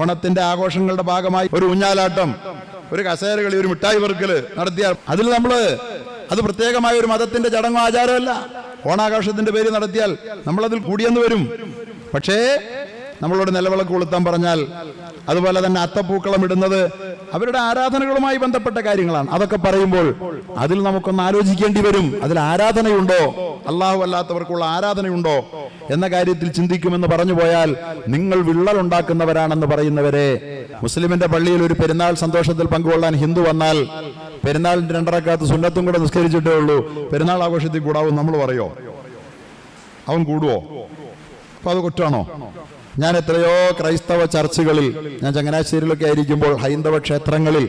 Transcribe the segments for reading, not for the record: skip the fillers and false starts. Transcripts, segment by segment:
ഓണത്തിന്റെ ആഘോഷങ്ങളുടെ ഭാഗമായി ഒരു ഊഞ്ഞാലാട്ടം, ഒരു കസേരകളി, ഒരു മിഠായി പെറുക്കല് നടത്തിയാൽ അത് പ്രത്യേകമായ ഒരു മതത്തിന്റെ ചടങ്ങോ ആചാരമല്ല. ഓണാഘോഷത്തിന്റെ പേര് നടത്തിയാൽ നമ്മളതിൽ കൂടിയെന്ന് വരും. പക്ഷേ നമ്മളോട് നിലവിളക്ക് കൊളുത്താൻ പറഞ്ഞാൽ, അതുപോലെ തന്നെ അത്തപ്പൂക്കളം ഇടുന്നത് അവരുടെ ആരാധനകളുമായി ബന്ധപ്പെട്ട കാര്യങ്ങളാണ്. അതൊക്കെ പറയുമ്പോൾ അതിൽ നമുക്കൊന്ന് ആലോചിക്കേണ്ടി വരും. അതിൽ ആരാധനയുണ്ടോ, അള്ളാഹു അല്ലാത്തവർക്കുള്ള ആരാധനയുണ്ടോ എന്ന കാര്യത്തിൽ ചിന്തിക്കുമെന്ന് പറഞ്ഞു പോയാൽ നിങ്ങൾ വിള്ളലുണ്ടാക്കുന്നവരാണെന്ന് പറയുന്നവരെ, മുസ്ലിമിന്റെ പള്ളിയിൽ ഒരു പെരുന്നാൾ സന്തോഷത്തിൽ പങ്കുകൊള്ളാൻ ഹിന്ദു വന്നാൽ പെരുന്നാളിന്റെ 2 റക്അത്ത് സുന്നത്തും കൂടെ നിസ്കരിച്ചിട്ടേ ഉള്ളൂ, പെരുന്നാൾ ആഘോഷത്തിൽ കൂടാവും നമ്മൾ പറയോ? അവൻ കൂടുവോ? അപ്പൊ അത് കുറ്റമാണോ? ഞാൻ എത്രയോ ക്രൈസ്തവ ചർച്ചുകളിൽ, ഞാൻ ചങ്ങനാശ്ശേരിയിലൊക്കെ ആയിരിക്കുമ്പോൾ ഹൈന്ദവ ക്ഷേത്രങ്ങളിൽ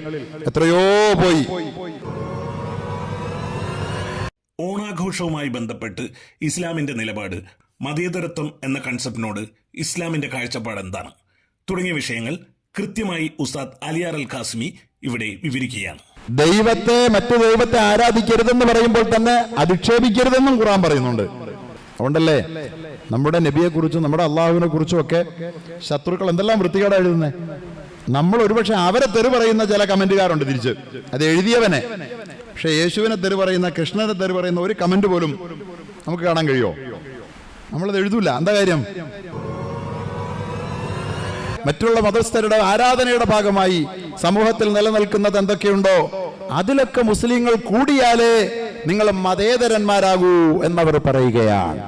എത്രയോ പോയി. ഓണാഘോഷവുമായി ബന്ധപ്പെട്ട് ഇസ്ലാമിന്റെ നിലപാട്, മതേതരത്വം എന്ന കൺസെപ്റ്റിനോട് ഇസ്ലാമിന്റെ കാഴ്ചപ്പാട് എന്താണ് തുടങ്ങിയ വിഷയങ്ങൾ കൃത്യമായി ഉസ്താദ് അലിയാർ അൽ ഖാസിമി ഇവിടെ വിവരിക്കുകയാണ്. മറ്റു ദൈവത്തെ ആരാധിക്കരുതെന്ന് പറയുമ്പോൾ തന്നെ അധിക്ഷേപിക്കരുതെന്നും ഖുർആൻ പറയുന്നുണ്ട്. അതുകൊണ്ടല്ലേ നമ്മുടെ നബിയെ കുറിച്ചും നമ്മുടെ അള്ളാഹുവിനെ കുറിച്ചും ഒക്കെ ശത്രുക്കൾ എന്തെല്ലാം വൃത്തികേടാ എഴുതുന്നേ. നമ്മൾ ഒരുപക്ഷെ അവരെ തെറി പറയുന്ന ചില കമന്റുകാരുണ്ട് തിരിച്ച്, അത് എഴുതിയവനെ. പക്ഷെ യേശുവിനെ തെറി പറയുന്ന, കൃഷ്ണനെ തെറി പറയുന്ന ഒരു കമന്റ് പോലും നമുക്ക് കാണാൻ കഴിയുമോ? നമ്മളത് എഴുതൂല. എന്താ കാര്യം? മറ്റുള്ള മതസ്ഥരുടെ ആരാധനയുടെ ഭാഗമായി സമൂഹത്തിൽ നിലനിൽക്കുന്നത് എന്തൊക്കെയുണ്ടോ അതിലൊക്കെ മുസ്ലിങ്ങൾ കൂടിയാലേ നിങ്ങൾ മതേതരന്മാരാകൂ എന്നവർ പറയുകയാണ്.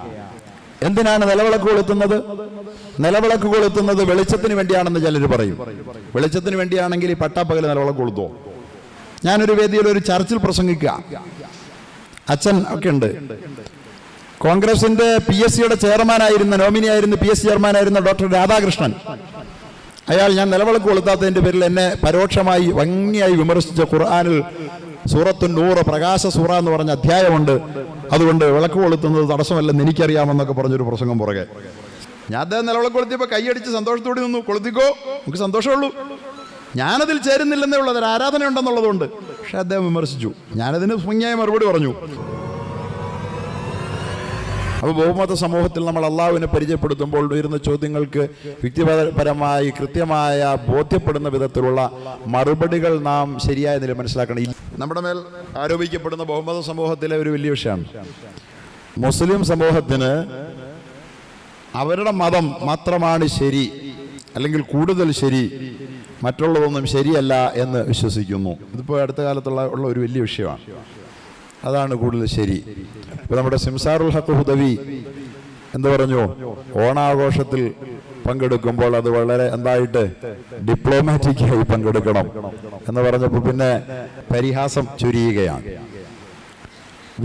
എന്തിനാണ് നിലവിളക്ക് കൊളുത്തുന്നത്? നിലവിളക്ക് കൊളുത്തുന്നത് വെളിച്ചത്തിന് വേണ്ടിയാണെന്ന് ചിലർ പറയും. വെളിച്ചത്തിന് വേണ്ടിയാണെങ്കിൽ ഈ പട്ടാപ്പകൽ നിലവിളക്ക് കൊളുത്തോ? ഞാനൊരു വേദിയിൽ ഒരു ചർച്ചിൽ പ്രസംഗിക്കുക, അച്ഛൻ ഒക്കെ ഉണ്ട്, കോൺഗ്രസിന്റെ PSCയുടെ ചെയർമാനായിരുന്ന, നോമിനിയായിരുന്ന PSC ചെയർമാനായിരുന്ന ഡോക്ടർ രാധാകൃഷ്ണൻ, അയാൾ ഞാൻ നിലവിളക്ക് കൊളുത്താത്തതിന്റെ പേരിൽ എന്നെ പരോക്ഷമായി ഭംഗിയായി വിമർശിച്ച ഖുർആനിൽ സൂറത്തുൻ നൂർ, പ്രകാശ സൂറ എന്ന് പറഞ്ഞ അധ്യായമുണ്ട്, അതുകൊണ്ട് വിളക്ക് കൊളുത്തുന്നത് തടസ്സമല്ലെന്ന് എനിക്കറിയാമെന്നൊക്കെ പറഞ്ഞൊരു പ്രസംഗം പുറകെ. ഞാൻ അദ്ദേഹം നിലവിളക്ക് കൊളുത്തിയപ്പോൾ കൈയടിച്ച് സന്തോഷത്തോടെ നിന്നു. കൊളുത്തിക്കോ, നമുക്ക് സന്തോഷമുള്ളൂ, ഞാനതിൽ ചേരുന്നില്ലെന്നേ ഉള്ളത്, ഒരു ആരാധന ഉണ്ടെന്നുള്ളതുകൊണ്ട്. പക്ഷെ അദ്ദേഹം വിമർശിച്ചു, ഞാനതിന് ഭംഗിയായ മറുപടി പറഞ്ഞു. അപ്പോൾ ബഹുമത സമൂഹത്തിൽ നമ്മൾ അള്ളാഹുവിനെ പരിചയപ്പെടുത്തുമ്പോൾ ഉയരുന്ന ചോദ്യങ്ങൾക്ക് വ്യക്തിപരമായി കൃത്യമായ ബോധ്യപ്പെടുന്ന വിധത്തിലുള്ള മറുപടികൾ നാം ശരിയായ നില മനസ്സിലാക്കണം. നമ്മുടെ മേൽ ആരോപിക്കപ്പെടുന്ന ബഹുമത സമൂഹത്തിലെ ഒരു വലിയ വിഷയമാണ്, മുസ്ലിം സമൂഹത്തിന് അവരുടെ മതം മാത്രമാണ് ശരി, അല്ലെങ്കിൽ കൂടുതൽ ശരി, മറ്റുള്ളതൊന്നും ശരിയല്ല എന്ന് വിശ്വസിക്കുന്നു. ഇതിപ്പോൾ അടുത്ത കാലത്തുള്ള ഒരു വലിയ വിഷയമാണ്. അതാണ് കൂടുതൽ ശരി. ഇപ്പൊ നമ്മുടെ സിംസാറുൽ ഹഖ് ഹുദവി എന്ത് പറഞ്ഞു? ഓണാഘോഷത്തിൽ പങ്കെടുക്കുമ്പോൾ അത് വളരെ എന്തായിട്ട് ഡിപ്ലോമാറ്റിക്കായി പങ്കെടുക്കണം എന്ന് പറഞ്ഞപ്പോൾ പിന്നെ പരിഹാസം ചൊരിയുകയാണ്.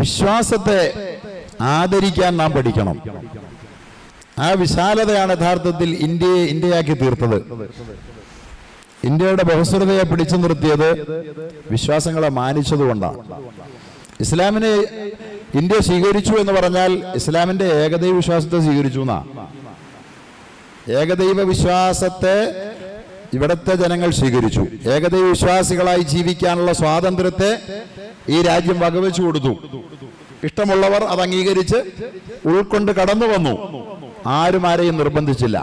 വിശ്വാസത്തെ ആദരിക്കാൻ നാം പഠിക്കണം. ആ വിശാലതയാണ് യഥാർത്ഥത്തിൽ ഇന്ത്യയെ ഇന്ത്യയാക്കി തീർത്തത്. ഇന്ത്യയുടെ ബഹുസ്വരതയെ പിടിച്ചു നിർത്തിയത് വിശ്വാസങ്ങളെ മാനിച്ചതുകൊണ്ടാണ്. ഇസ്ലാമിനെ ഇന്ത്യ സ്വീകരിച്ചു എന്ന് പറഞ്ഞാൽ ഇസ്ലാമിന്റെ ഏകദൈവ വിശ്വാസത്തെ സ്വീകരിച്ചു എന്നാ. ഏകദൈവ വിശ്വാസത്തെ ഇവിടുത്തെ ജനങ്ങൾ സ്വീകരിച്ചു. ഏകദൈവ വിശ്വാസികളായി ജീവിക്കാനുള്ള സ്വാതന്ത്ര്യത്തെ ഈ രാജ്യം വകവെച്ചു കൊടുത്തു. ഇഷ്ടമുള്ളവർ അത് അംഗീകരിച്ച് ഉൾക്കൊണ്ട് കടന്നു വന്നു. ആരും ആരെയും നിർബന്ധിച്ചില്ല.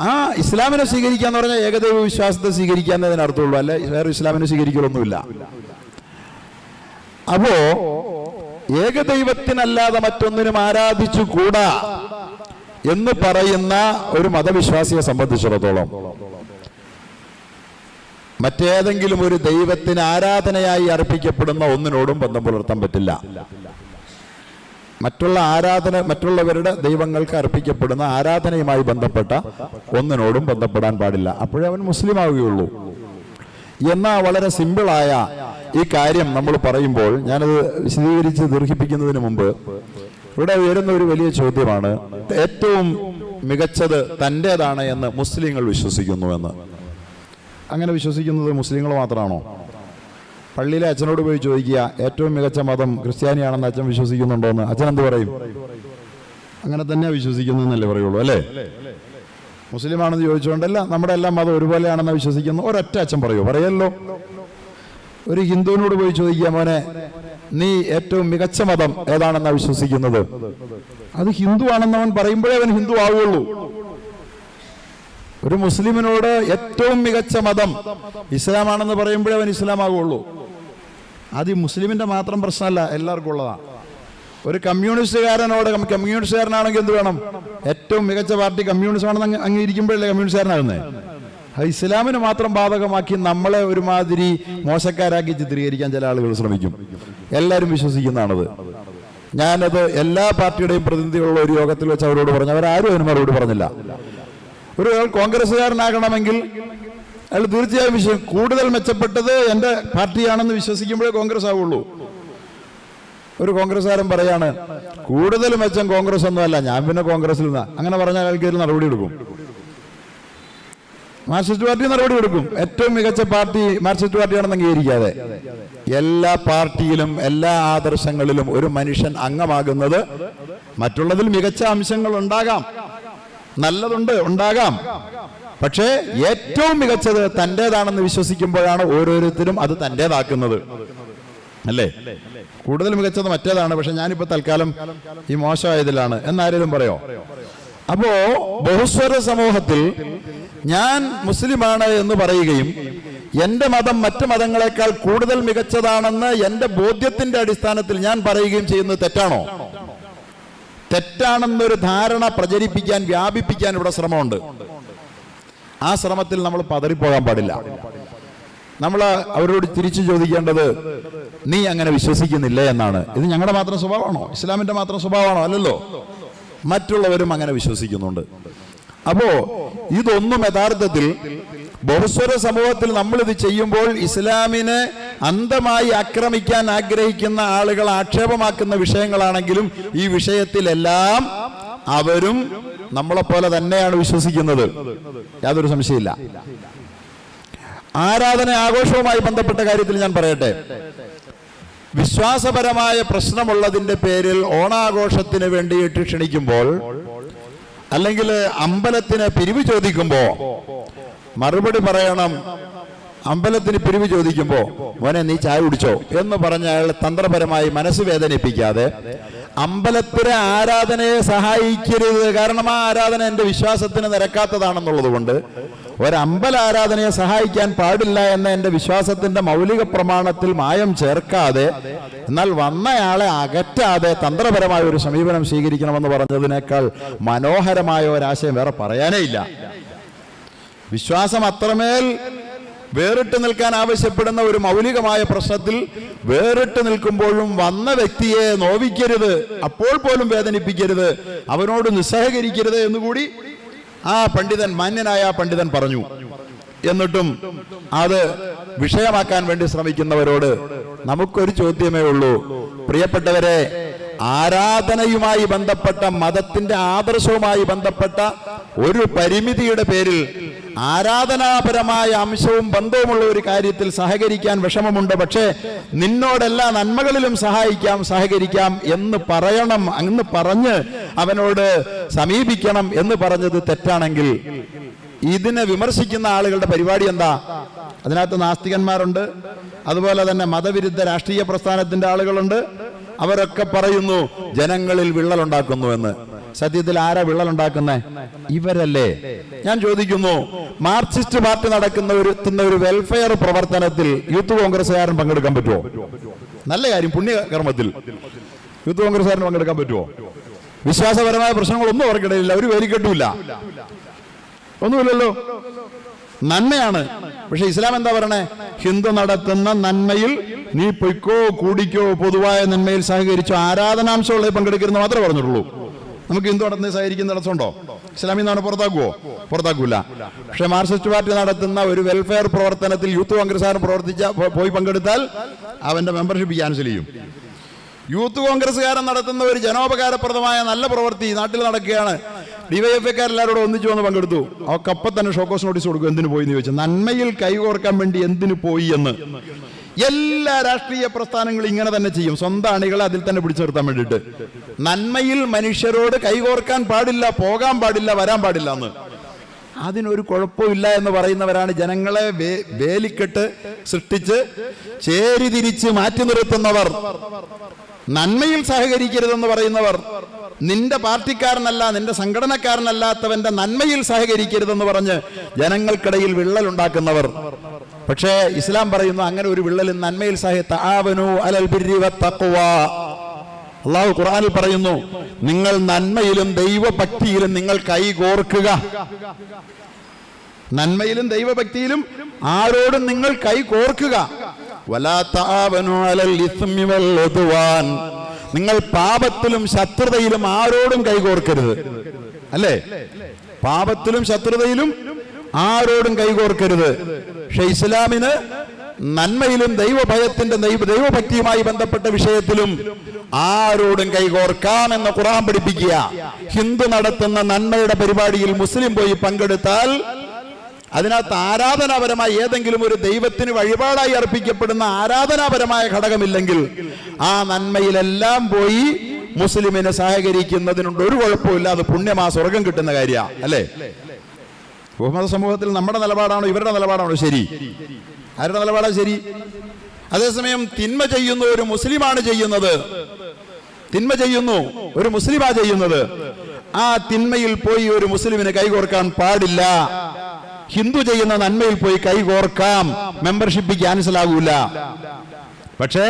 ആ ഇസ്ലാമിനെ സ്വീകരിക്കാന്ന് പറഞ്ഞാൽ ഏകദൈവ വിശ്വാസത്തെ സ്വീകരിക്കാന്നതിന് അർത്ഥമുള്ളൂ, അല്ലെ വേറെ ഇസ്ലാമിനെ സ്വീകരിക്കലൊന്നുമില്ല. അപ്പോ ഏകദൈവത്തിനല്ലാതെ മറ്റൊന്നിനും ആരാധിച്ചു കൂടാ എന്ന് പറയുന്ന ഒരു മതവിശ്വാസിയെ സംബന്ധിച്ചിടത്തോളം മറ്റേതെങ്കിലും ഒരു ദൈവത്തിന് ആരാധനയായി അർപ്പിക്കപ്പെടുന്ന ഒന്നിനോടും ബന്ധം പുലർത്താൻ പറ്റില്ല. മറ്റുള്ളവരുടെ ദൈവങ്ങൾക്ക് അർപ്പിക്കപ്പെടുന്ന ആരാധനയുമായി ബന്ധപ്പെട്ട ഒന്നിനോടും ബന്ധപ്പെടാൻ പാടില്ല. അപ്പോഴേ അവൻ മുസ്ലിം ആവുകയുള്ളൂ. എന്നാ വളരെ സിമ്പിളായ ഈ കാര്യം നമ്മൾ പറയുമ്പോൾ, ഞാനത് വിശദീകരിച്ച് ദീർഘിപ്പിക്കുന്നതിന് മുമ്പ് ഇവിടെ ഉയരുന്ന ഒരു വലിയ ചോദ്യമാണ്, ഏറ്റവും മികച്ചത് തൻ്റേതാണ് എന്ന് മുസ്ലിങ്ങൾ വിശ്വസിക്കുന്നു എന്ന്. അങ്ങനെ വിശ്വസിക്കുന്നത് മുസ്ലിങ്ങൾ മാത്രമാണോ? പള്ളിയിലെ അച്ഛനോട് പോയി ചോദിക്കുക, ഏറ്റവും മികച്ച മതം ക്രിസ്ത്യാനിയാണെന്ന് അച്ഛൻ വിശ്വസിക്കുന്നുണ്ടോ എന്ന്. അച്ഛൻ എന്ത് പറയും? അങ്ങനെ തന്നെയാണ് വിശ്വസിക്കുന്നു എന്നല്ലേ പറയുള്ളൂ, അല്ലേ? മുസ്ലിം ആണെന്ന് ചോദിച്ചുകൊണ്ടല്ല, നമ്മുടെ എല്ലാ മതം ഒരുപോലെയാണെന്ന് വിശ്വസിക്കുന്നു ഒരൊറ്റ അച്ഛൻ പറയല്ലോ. ഒരു ഹിന്ദുവിനോട് പോയി ചോദിക്കുക, മോനെ നീ ഏറ്റവും മികച്ച മതം ഏതാണെന്നാണ് വിശ്വസിക്കുന്നത്? അത് ഹിന്ദു ആണെന്ന് അവൻ പറയുമ്പോഴേ അവൻ ഹിന്ദു ആവുകയുള്ളൂ. ഒരു മുസ്ലിമിനോട് ഏറ്റവും മികച്ച മതം ഇസ്ലാമാണെന്ന് പറയുമ്പോഴേ അവൻ ഇസ്ലാമാകുള്ളൂ. അത് ഈ മുസ്ലിമിന്റെ മാത്രം പ്രശ്നമല്ല, എല്ലാവർക്കും ഉള്ളതാണ്. ഒരു കമ്മ്യൂണിസ്റ്റുകാരനാണെങ്കിൽ എന്ത് വേണം? ഏറ്റവും മികച്ച പാർട്ടി കമ്മ്യൂണിസ്റ്റ് ആണെന്ന് അംഗീകരിക്കുമ്പോഴല്ലേ കമ്മ്യൂണിസ്റ്റുകാരനാകുന്നത്. അത് ഇസ്ലാമിന് മാത്രം ബാധകമാക്കി നമ്മളെ ഒരുമാതിരി മോശക്കാരാക്കി ചിത്രീകരിക്കാൻ ചില ആളുകൾ ശ്രമിക്കും. എല്ലാവരും വിശ്വസിക്കുന്നതാണത്. ഞാനത് എല്ലാ പാർട്ടിയുടെയും പ്രതിനിധികളുള്ള ഒരു യോഗത്തിൽ വെച്ച് അവരോട് പറഞ്ഞു. അവരാരും അതിന് മറുപടി പറഞ്ഞില്ല. ഒരു കോൺഗ്രസ്സുകാരനാകണമെങ്കിൽ അയാൾ തീർച്ചയായും കൂടുതൽ മെച്ചപ്പെട്ടത് എൻ്റെ പാർട്ടിയാണെന്ന് വിശ്വസിക്കുമ്പോഴേ കോൺഗ്രസ് ആവുള്ളൂ. ഒരു കോൺഗ്രസ്സുകാരൻ പറയാണ് കൂടുതൽ മെച്ചം കോൺഗ്രസ് ഒന്നുമല്ല, ഞാൻ പിന്നെ കോൺഗ്രസിൽ നിന്നാ. അങ്ങനെ പറഞ്ഞാൽ അയാൾക്ക് ഒരു നടപടി എടുക്കും. മാർക്സിസ്റ്റ് പാർട്ടി നടപടി എടുക്കും. ഏറ്റവും മികച്ച പാർട്ടി മാർക്സിസ്റ്റ് പാർട്ടിയാണെന്ന് അംഗീകരിക്കാതെ. എല്ലാ പാർട്ടിയിലും എല്ലാ ആദർശങ്ങളിലും ഒരു മനുഷ്യൻ അംഗമാകുന്നത് മറ്റുള്ളതിൽ മികച്ച അംശങ്ങൾ ഉണ്ടാകാം, നല്ലതുണ്ട്, ഉണ്ടാകാം. പക്ഷേ ഏറ്റവും മികച്ചത് തൻ്റെതാണെന്ന് വിശ്വസിക്കുമ്പോഴാണ് ഓരോരുത്തരും അത് തൻ്റെതാക്കുന്നത്, അല്ലേ? കൂടുതൽ മികച്ചത് മറ്റേതാണ്, പക്ഷെ ഞാനിപ്പോ തൽക്കാലം ഈ മോശമായതിലാണ് എന്നാരെങ്കിലും പറയോ? അപ്പോ ബഹുസ്വര സമൂഹത്തിൽ ഞാൻ മുസ്ലിമാണ് എന്ന് പറയുകയും എന്റെ മതം മറ്റ് മതങ്ങളെക്കാൾ കൂടുതൽ മികച്ചതാണെന്ന് എന്റെ ബോധ്യത്തിന്റെ അടിസ്ഥാനത്തിൽ ഞാൻ പറയുകയും ചെയ്യുന്നത് തെറ്റാണോ? തെറ്റാണെന്നൊരു ധാരണ പ്രചരിപ്പിക്കാൻ, വ്യാപിപ്പിക്കാൻ ഇവിടെ ശ്രമമുണ്ട്. ആ ശ്രമത്തിൽ നമ്മൾ പതറിപ്പോകാൻ പാടില്ല. നമ്മൾ അവരോട് തിരിച്ചു ചോദിക്കേണ്ടത് നീ അങ്ങനെ വിശ്വസിക്കുന്നില്ലേ എന്നാണ്. ഇത് ഞങ്ങളുടെ മാത്രം സ്വഭാവമാണോ? ഇസ്ലാമിന്റെ മാത്രം സ്വഭാവമാണോ? അല്ലല്ലോ, മറ്റുള്ളവരും അങ്ങനെ വിശ്വസിക്കുന്നുണ്ട്. അപ്പോ ഇതൊന്നും യഥാർത്ഥത്തിൽ ബഹുസ്വര സമൂഹത്തിൽ നമ്മൾ ഇത് ചെയ്യുമ്പോൾ ഇസ്ലാമിനെ അന്ധമായി ആക്രമിക്കാൻ ആഗ്രഹിക്കുന്ന ആളുകൾ ആക്ഷേപമാക്കുന്ന വിഷയങ്ങളാണെങ്കിലും ഈ വിഷയത്തിലെല്ലാം അവരും നമ്മളെപ്പോലെ തന്നെയാണ് വിശ്വസിക്കുന്നത്, യാതൊരു സംശയമില്ല. ആരാധന ആഘോഷവുമായി ബന്ധപ്പെട്ട കാര്യത്തിൽ ഞാൻ പറയട്ടെ. വിശ്വാസപരമായ പ്രശ്നമുള്ളതിന്റെ പേരിൽ ഓണാഘോഷത്തിന് വേണ്ടിയിട്ട് ക്ഷണിക്കുമ്പോൾ അല്ലെങ്കിൽ അമ്പലത്തിന് പിരിവ് ചോദിക്കുമ്പോ മറുപടി പറയണം. അമ്പലത്തിന് പിരിവ് ചോദിക്കുമ്പോ മോനെ നീ ചായ കുടിച്ചോ എന്ന് പറഞ്ഞ അയാൾ തന്ത്രപരമായി മനസ്സ് വേദനിപ്പിക്കാതെ അമ്പലത്തിലെ ആരാധനയെ സഹായിക്കരുത്, കാരണം ആ ആരാധന എന്റെ വിശ്വാസത്തിന് നിരക്കാത്തതാണെന്നുള്ളത് കൊണ്ട് ഒരമ്പല ആരാധനയെ സഹായിക്കാൻ പാടില്ല എന്ന എന്റെ വിശ്വാസത്തിന്റെ മൗലിക പ്രമാണത്തിൽ മായം ചേർക്കാതെ, എന്നാൽ വന്നയാളെ അകറ്റാതെ തന്ത്രപരമായ ഒരു സമീപനം സ്വീകരിക്കണമെന്ന് പറഞ്ഞതിനേക്കാൾ മനോഹരമായ ഒരാശയം വേറെ പറയാനേ ഇല്ല. വിശ്വാസം അത്രമേൽ വേറിട്ട് നിൽക്കാൻ ആവശ്യപ്പെടുന്ന ഒരു മൗലികമായ പ്രശ്നത്തിൽ വേറിട്ട് നിൽക്കുമ്പോഴും വന്ന വ്യക്തിയെ നോവിക്കരുത്, അപ്പോൾ പോലും വേദനിപ്പിക്കരുത്, അവനോട് നിസ്സഹകരിക്കരുത് എന്നുകൂടി ആ പണ്ഡിതൻ, മാന്യനായ ആ പണ്ഡിതൻ പറഞ്ഞു. എന്നിട്ടും അത് വിഷയമാക്കാൻ വേണ്ടി ശ്രമിക്കുന്നവരോട് നമുക്കൊരു ചോദ്യമേ ഉള്ളൂ. പ്രിയപ്പെട്ടവരെ, ആരാധനയുമായി ബന്ധപ്പെട്ട മതത്തിന്റെ ആദർശവുമായി ബന്ധപ്പെട്ട ഒരു പരിമിതിയുടെ പേരിൽ ആരാധനാപരമായ അംശവും ബന്ധവുമുള്ള ഒരു കാര്യത്തിൽ സഹകരിക്കാൻ വിഷമമുണ്ട്. പക്ഷേ നിന്നോടെല്ലാ നന്മകളിലും സഹകരിക്കാം എന്ന് പറയണം, എന്ന് പറഞ്ഞ് അവനോട് സമീപിക്കണം എന്ന് പറഞ്ഞത് തെറ്റാണെങ്കിൽ ഇതിനെ വിമർശിക്കുന്ന ആളുകളുടെ പരിപാടി എന്താ? അതിനകത്ത് നാസ്തികന്മാരുണ്ട്, അതുപോലെ തന്നെ മതവിരുദ്ധ രാഷ്ട്രീയ പ്രസ്ഥാനത്തിന്റെ ആളുകളുണ്ട്. അവരൊക്കെ പറയുന്നു ജനങ്ങളിൽ വിള്ളലുണ്ടാക്കുന്നു എന്ന്. സത്യത്തിൽ ആരാ വിള്ളലുണ്ടാക്കുന്നേ? ഇവരല്ലേ. ഞാൻ ചോദിക്കുന്നു, മാർക്സിസ്റ്റ് പാർട്ടി നടക്കുന്ന ഒരു വെൽഫെയർ പ്രവർത്തനത്തിൽ യൂത്ത് കോൺഗ്രസ്സുകാരൻ പങ്കെടുക്കാൻ പറ്റുമോ? നല്ല കാര്യം, പുണ്യകർമ്മത്തിൽ യൂത്ത് കോൺഗ്രസ്സുകാരൻ പങ്കെടുക്കാൻ പറ്റുമോ? വിശ്വാസപരമായ പ്രശ്നങ്ങളൊന്നും അവർക്കിടയില്ല, ഒരു വേലിക്കെട്ടുമില്ല, ഒന്നുമില്ലല്ലോ, നന്മയാണ്. പക്ഷെ ഇസ്ലാം എന്താ പറയണേ? ഹിന്ദു നടത്തുന്ന നന്മയിൽ നീ പൊയ്ക്കോ, കൂടിക്കോ, പൊതുവായ നന്മയിൽ സഹകരിച്ചോ, ആരാധനാംശമുള്ള പങ്കെടുക്കരുതെന്ന് മാത്രമേ പറഞ്ഞിട്ടുള്ളൂ. നമുക്ക് ഹിന്ദു നടത്തുന്ന സഹകരിക്കുന്ന തടസ്സമുണ്ടോ? ഇസ്ലാമിൽ നിന്നാണ് പുറത്താക്കുവോ? പുറത്താക്കൂല. പക്ഷെ മാർക്സിസ്റ്റ് പാർട്ടി നടത്തുന്ന ഒരു വെൽഫെയർ പ്രവർത്തനത്തിൽ യൂത്ത് കോൺഗ്രസ്സുകാരൻ പോയി പങ്കെടുത്താൽ അവന്റെ മെമ്പർഷിപ്പ് ക്യാൻസൽ ചെയ്യും. യൂത്ത് കോൺഗ്രസ്സുകാരൻ നടത്തുന്ന ഒരു ജനോപകാരപ്രദമായ നല്ല പ്രവൃത്തി നാട്ടിൽ നടക്കുകയാണ്, ഡിവൈഎഫ്ഐക്കാരെല്ലാവരോടും ഒന്നിച്ചു വന്ന് പങ്കെടുത്തു, അവക്കപ്പം തന്നെ ഷോക്കോസ് നോട്ടീസ് കൊടുക്കും. എന്തിനു പോയി എന്ന് ചോദിച്ചു. നന്മയിൽ കൈകോർക്കാൻ വേണ്ടി എന്തിനു പോയി എന്ന്. എല്ലാ രാഷ്ട്രീയ പ്രസ്ഥാനങ്ങളും ഇങ്ങനെ തന്നെ ചെയ്യും, സ്വന്തം അണികളെ അതിൽ തന്നെ പിടിച്ചു നിർത്താൻ വേണ്ടിയിട്ട്. നന്മയിൽ മനുഷ്യരോട് കൈകോർക്കാൻ പാടില്ല, പോകാൻ പാടില്ല, വരാൻ പാടില്ല എന്ന്. അതിനൊരു കുഴപ്പമില്ല എന്ന് പറയുന്നവരാണ് ജനങ്ങളെ വേലിക്കെട്ട് സൃഷ്ടിച്ച് ചേരിതിരിച്ച് മാറ്റി നിർത്തുന്നവർ. നന്മയിൽ സഹകരിക്കരുതെന്ന് പറയുന്നവർ നിന്റെ പാർട്ടിക്കാരനല്ല, നിന്റെ സംഘടനക്കാരനല്ലാത്തവന്റെ നന്മയിൽ സഹകരിക്കരുതെന്ന് പറഞ്ഞ് ജനങ്ങൾക്കിടയിൽ വിള്ളലുണ്ടാക്കുന്നവർ. പക്ഷേ ഇസ്ലാം പറയുന്നു അങ്ങനെ ഒരു വിള്ളലും നന്മയിൽ തആവനു അലൽ ബിർരി വത്തഖ്വാ. അല്ലാഹു ഖുർആനിൽ പറയുന്നു, നിങ്ങൾ നന്മയിലും ദൈവഭക്തിയിലും നിങ്ങൾ കൈകോർക്കുക. നന്മയിലും ദൈവഭക്തിയിലും ആരോടും നിങ്ങൾ കൈകോർക്കുക. വലാ തആവനു അലൽ ഇസ്മി വൽ ഉദ്വാൻ. നിങ്ങൾ പാപത്തിലും ശത്രുതയിലും ആരോടും കൈകോർക്കരുത്. അല്ലേ? പാപത്തിലും ശത്രുതയിലും ആരോടും കൈകോർക്കരുത്. പക്ഷെ ഇസ്ലാമിന് നന്മയിലും ദൈവഭയത്തിന്റെ ദൈവഭക്തിയുമായി ബന്ധപ്പെട്ട വിഷയത്തിലും ആരോടും കൈകോർക്കാം എന്ന് ഖുർആൻ പഠിപ്പിക്കുക. ഹിന്ദു നടത്തുന്ന നന്മയുടെ പരിപാടിയിൽ മുസ്ലിം പോയി പങ്കെടുത്താൽ അതിനകത്ത് ആരാധനാപരമായ ഏതെങ്കിലും ഒരു ദൈവത്തിന് വഴിപാടായി അർപ്പിക്കപ്പെടുന്ന ആരാധനാപരമായ ഘടകമില്ലെങ്കിൽ ആ നന്മയിലെല്ലാം പോയി മുസ്ലിമിനെ സഹകരിക്കുന്നതിനുണ്ട് ഒരു കുഴപ്പമില്ല. അത് പുണ്യമാ, സ്വർഗം കിട്ടുന്ന കാര്യമാണ്. അല്ലേ? ബഹുമത സമൂഹത്തിൽ നമ്മുടെ നിലപാടാണോ ഇവരുടെ നിലപാടാണോ ശരി? ആരുടെ നിലപാടാണ് ശരി? അതേസമയം തിന്മ ചെയ്യുന്ന ഒരു മുസ്ലിമാണ് ചെയ്യുന്നത്, തിന്മ ചെയ്യുന്നു ഒരു മുസ്ലിമാ ചെയ്യുന്നത്, ആ തിന്മയിൽ പോയി ഒരു മുസ്ലിമിന് കൈകോർക്കാൻ പാടില്ല. ഹിന്ദു ചെയ്യുന്ന നന്മയിൽ പോയി കൈകോർക്കാം, മെമ്പർഷിപ്പ് ക്യാൻസൽ ആകൂല. പക്ഷേ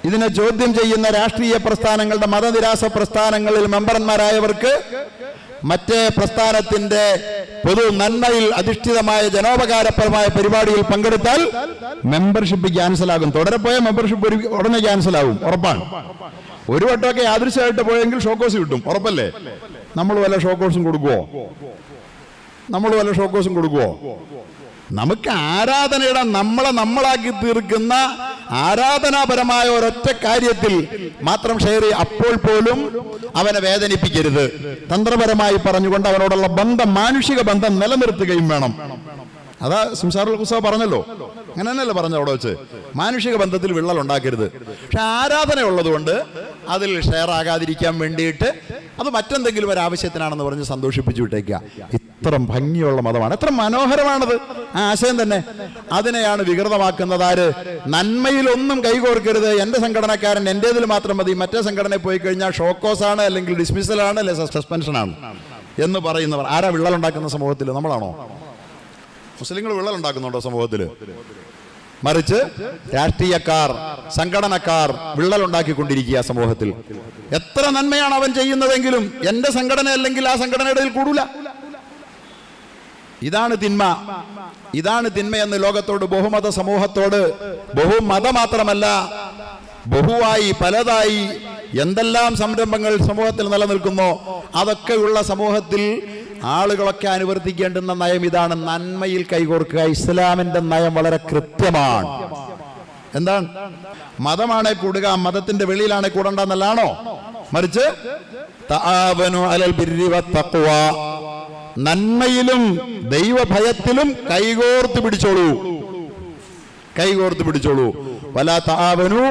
ഇതിനെ ചോദ്യം ചെയ്യുന്ന രാഷ്ട്രീയ പ്രസ്ഥാനങ്ങളുടെ, മതനിരാസ പ്രസ്ഥാനങ്ങളിൽ മെമ്പർമാരായവർക്ക് മറ്റേ പ്രസ്ഥാനത്തിന്റെ പൊതു നന്മയിൽ അധിഷ്ഠിതമായ ജനോപകാരപരമായ പരിപാടിയിൽ പങ്കെടുത്താൽ മെമ്പർഷിപ്പ് ക്യാൻസൽ ആകും. തുടരെ പോയ മെമ്പർഷിപ്പ് ഉടനെ ക്യാൻസൽ ആകും, ഉറപ്പാണ്. ഒരു വട്ടമൊക്കെ യാദൃശ്യമായിട്ട് പോയെങ്കിൽ ഷോക്കോസ് കിട്ടും, ഉറപ്പല്ലേ? നമ്മൾ വല്ല ഷോക്കോസും കൊടുക്കുവോ? നമുക്ക് ആരാധനയുടെ നമ്മളാക്കി തീർക്കുന്ന ആരാധനാപരമായ ഒരൊറ്റ കാര്യത്തിൽ മാത്രം ഷെയർ ചെയ്യും. അപ്പോൾ പോലും അവനെ വേദനിപ്പിക്കരുത്. തന്ത്രപരമായി പറഞ്ഞുകൊണ്ട് അവനോടുള്ള ബന്ധം, മാനുഷിക ബന്ധം നിലനിർത്തുകയും വേണം. അതാ സംസാറുൽ ഖുസ പറഞ്ഞല്ലോ, അങ്ങനെ തന്നെയല്ലേ പറഞ്ഞു അവിടെ വെച്ച്, മാനുഷിക ബന്ധത്തിൽ വിള്ളൽ ഉണ്ടാക്കരുത്. പക്ഷെ ആരാധന ഉള്ളതുകൊണ്ട് അതിൽ ഷെയർ ആകാതിരിക്കാൻ വേണ്ടിയിട്ട് അത് മറ്റെന്തെങ്കിലും ഒരു ആവശ്യത്തിനാണെന്ന് പറഞ്ഞ് സന്തോഷിപ്പിച്ചു വിട്ടേക്കുക. ഇത്ര ഭംഗിയുള്ള മതമാണ്, എത്ര മനോഹരമാണത് ആ ആശയം തന്നെ. അതിനെയാണ് വികൃതമാക്കുന്നത് ആര്? നന്മയിലൊന്നും കൈകോർക്കരുത്, എന്റെ സംഘടനക്കാരൻ എന്റേതിൽ മാത്രം മതി, മറ്റേ സംഘടനയിൽ പോയി കഴിഞ്ഞാൽ ഷോക്കോസാണ്, അല്ലെങ്കിൽ ഡിസ്മിസലാണ്, അല്ലെങ്കിൽ സസ്പെൻഷനാണ് എന്ന് പറയുന്നവർ ആരാ വിള്ളലുണ്ടാക്കുന്ന സമൂഹത്തിൽ? നമ്മളാണോ? മുസ്ലിങ്ങൾ വിള്ളലുണ്ടാക്കുന്നുണ്ടോ സമൂഹത്തിൽ? മറിച്ച് രാഷ്ട്രീയക്കാർ, സംഘടനക്കാർ വിള്ളലുണ്ടാക്കിക്കൊണ്ടിരിക്കുക സമൂഹത്തിൽ. എത്ര നന്മയാണ് അവൻ ചെയ്യുന്നതെങ്കിലും എന്റെ സംഘടന അല്ലെങ്കിൽ ആ സംഘടനയുടെ കൂടൂല. ഇതാണ് തിന്മ. ഇതാണ് തിന്മയെന്ന് ലോകത്തോട്, ബഹുമത സമൂഹത്തോട്, ബഹുമത മാത്രമല്ല ബഹുവായി പലതായി എന്തെല്ലാം സംരംഭങ്ങൾ സമൂഹത്തിൽ നിലനിൽക്കുന്നോ അതൊക്കെയുള്ള സമൂഹത്തിൽ ആളുകളൊക്കെ അനുവർത്തിക്കേണ്ടുന്ന നയം ഇതാണ്: നന്മയിൽ കൈകോർക്കുക. ഇസ്ലാമിന്റെ നയം വളരെ കൃത്യമാണ്. എന്താണ്? മതമാണെ കൂടുക, മതത്തിന്റെ വെളിയിലാണെ കൂടണ്ടെന്നല്ലാണോ? മറിച്ച് തആവനു അലൽ ബിർരി വത്തഖ്വാ, നന്മയിലും ദൈവഭയത്തിലും കൈകോർത്ത് പിടിച്ചോളൂ, കൈകോർത്ത് പിടിച്ചോളൂ. വലാ തആവനു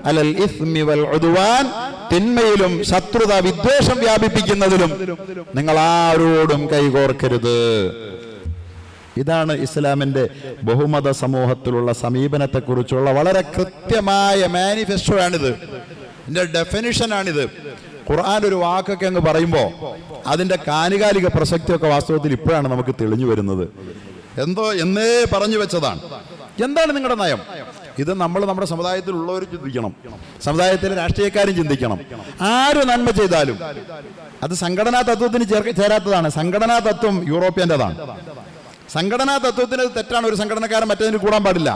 അലൽ ഇസ്മി വൽ ഉദ്വാൻ, തിന്മയിലും ശത്രുത, വിദ്വേഷം വ്യാപിപ്പിക്കുന്നതിലും നിങ്ങൾ ആരോടും കൈകോർക്കരുത്. ഇതാണ് ഇസ്ലാമിന്റെ ബഹുമത സമൂഹത്തിലുള്ള സമീപനത്തെക്കുറിച്ചുള്ള വളരെ കൃത്യമായ മാനിഫെസ്റ്റോ ആണിത്, ഇതിന്റെ ഡെഫിനിഷനാണിത്. ഖുർആൻ ഒരു വാക്കൊക്കെ അങ്ങ് പറയുമ്പോൾ അതിന്റെ കാനുകാലിക പ്രസക്തിയൊക്കെ വാസ്തവത്തിൽ ഇപ്പോഴാണ് നമുക്ക് തെളിഞ്ഞു വരുന്നത്. എന്തോ എന്നേ പറഞ്ഞു വെച്ചതാണ്. എന്താണ് നിങ്ങളുടെ നയം? ഇത് നമ്മൾ നമ്മുടെ സമുദായത്തിലുള്ളവരും ചിന്തിക്കണം, സമുദായത്തിലെ രാഷ്ട്രീയക്കാരും ചിന്തിക്കണം. ആര് നന്മ ചെയ്താലും അത് സംഘടനാ തത്വത്തിന് ചേരാത്തതാണ്. സംഘടനാ തത്വം യൂറോപ്യൻ്റെതാണ്. സംഘടനാ തത്വത്തിന് തെറ്റാണ്, ഒരു സംഘടനക്കാരൻ മറ്റേതിന് കൂടാൻ പാടില്ല.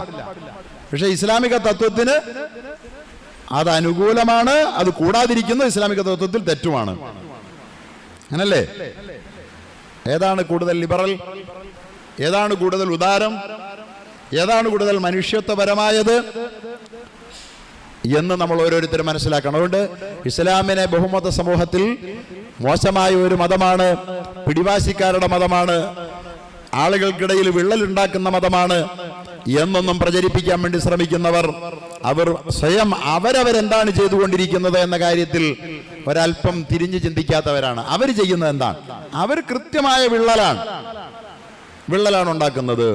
പക്ഷെ ഇസ്ലാമിക തത്വത്തിന് അത് അനുകൂലമാണ്, അത് കൂടാതിരിക്കുന്നത് ഇസ്ലാമിക തത്വത്തിൽ തെറ്റുമാണ്. അങ്ങനല്ലേ? ഏതാണ് കൂടുതൽ ലിബറൽ? ഏതാണ് കൂടുതൽ ഉദാരം? ഏതാണ് കൂടുതൽ മനുഷ്യത്വപരമായത് എന്ന് നമ്മൾ ഓരോരുത്തരും മനസ്സിലാക്കണം. അതുകൊണ്ട് ഇസ്ലാമിനെ ബഹുമത സമൂഹത്തിൽ മോശമായ ഒരു മതമാണ്, പിടിവാശിക്കാരുടെ മതമാണ്, ആളുകൾക്കിടയിൽ വിള്ളലുണ്ടാക്കുന്ന മതമാണ് എന്നൊന്നും പ്രചരിപ്പിക്കാൻ വേണ്ടി ശ്രമിക്കുന്നവർ അവർ സ്വയം അവരവരെന്താണ് ചെയ്തുകൊണ്ടിരിക്കുന്നത് എന്ന കാര്യത്തിൽ ഒരല്പം തിരിഞ്ഞു ചിന്തിക്കാത്തവരാണ്. അവർ ചെയ്യുന്നത് എന്താണ്? അവർ കൃത്യമായ വിള്ളലാണ് ഉണ്ടാക്കുന്നത്.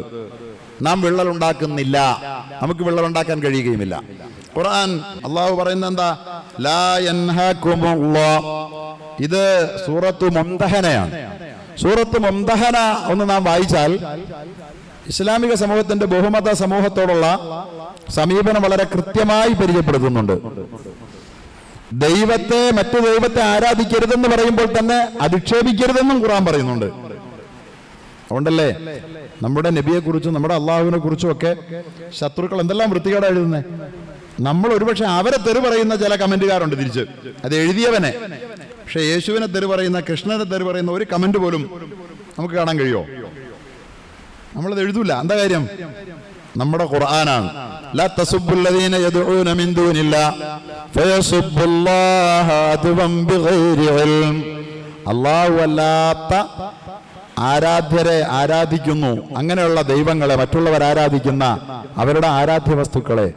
നാം വിള്ളൽ ഉണ്ടാക്കുന്നില്ല, നമുക്ക് വിള്ളൽ ഉണ്ടാക്കാൻ കഴിയുകയുമില്ല. ഖുർആൻ അള്ളാഹു പറയുന്നത് എന്താ? ലാ യൻഹാകുമുല്ലാഹ് ഇത് സൂറത്തു മുംതഹനയാണ്. സൂറത്ത് മുംതഹന ഒന്ന് നാം വായിച്ചാൽ ഇസ്ലാമിക സമൂഹത്തിന്റെ ബഹുമത സമൂഹത്തോടുള്ള സമീപനം വളരെ കൃത്യമായി പരിചയപ്പെടുത്തുന്നുണ്ട്. മറ്റു ദൈവത്തെ ആരാധിക്കരുതെന്ന് പറയുമ്പോൾ തന്നെ അധിക്ഷേപിക്കരുതെന്നും ഖുർആൻ പറയുന്നുണ്ട്. അതുകൊണ്ടല്ലേ നമ്മുടെ നബിയെ കുറിച്ചും നമ്മുടെ അള്ളാഹുവിനെ കുറിച്ചും ഒക്കെ ശത്രുക്കൾ എന്തെല്ലാം വൃത്തികേടാ എഴുതുന്നത്. നമ്മൾ ഒരുപക്ഷെ അവരെ തെറി പറയുന്ന ചില കമന്റുകാരുണ്ട് തിരിച്ച്, അത് എഴുതിയവനെ. പക്ഷെ യേശുവിനെ തെറി പറയുന്ന, കൃഷ്ണനെ തെറി പറയുന്ന ഒരു കമന്റ് പോലും നമുക്ക് കാണാൻ കഴിയുമോ? നമ്മളത് എഴുതൂല. എന്താ കാര്യം? നമ്മുടെ ഖുർആനാണ്. ലാ തസുബ്ബുല്ലദീന യദ്ഊന മിൻ ദൂനില്ലാഹ് ഫയസുബ്ബുല്ലാഹ അദ്വൻ ബിഗൈരി ഇൽം. അല്ലാഹു അല്ലാത്ത ആരാധ്യരെ ആരാധിക്കുന്നു, അങ്ങനെയുള്ള ദൈവങ്ങളെ, മറ്റുള്ളവർ ആരാധിക്കുന്ന അവരുടെ ആരാധ്യ വസ്തുക്കളെ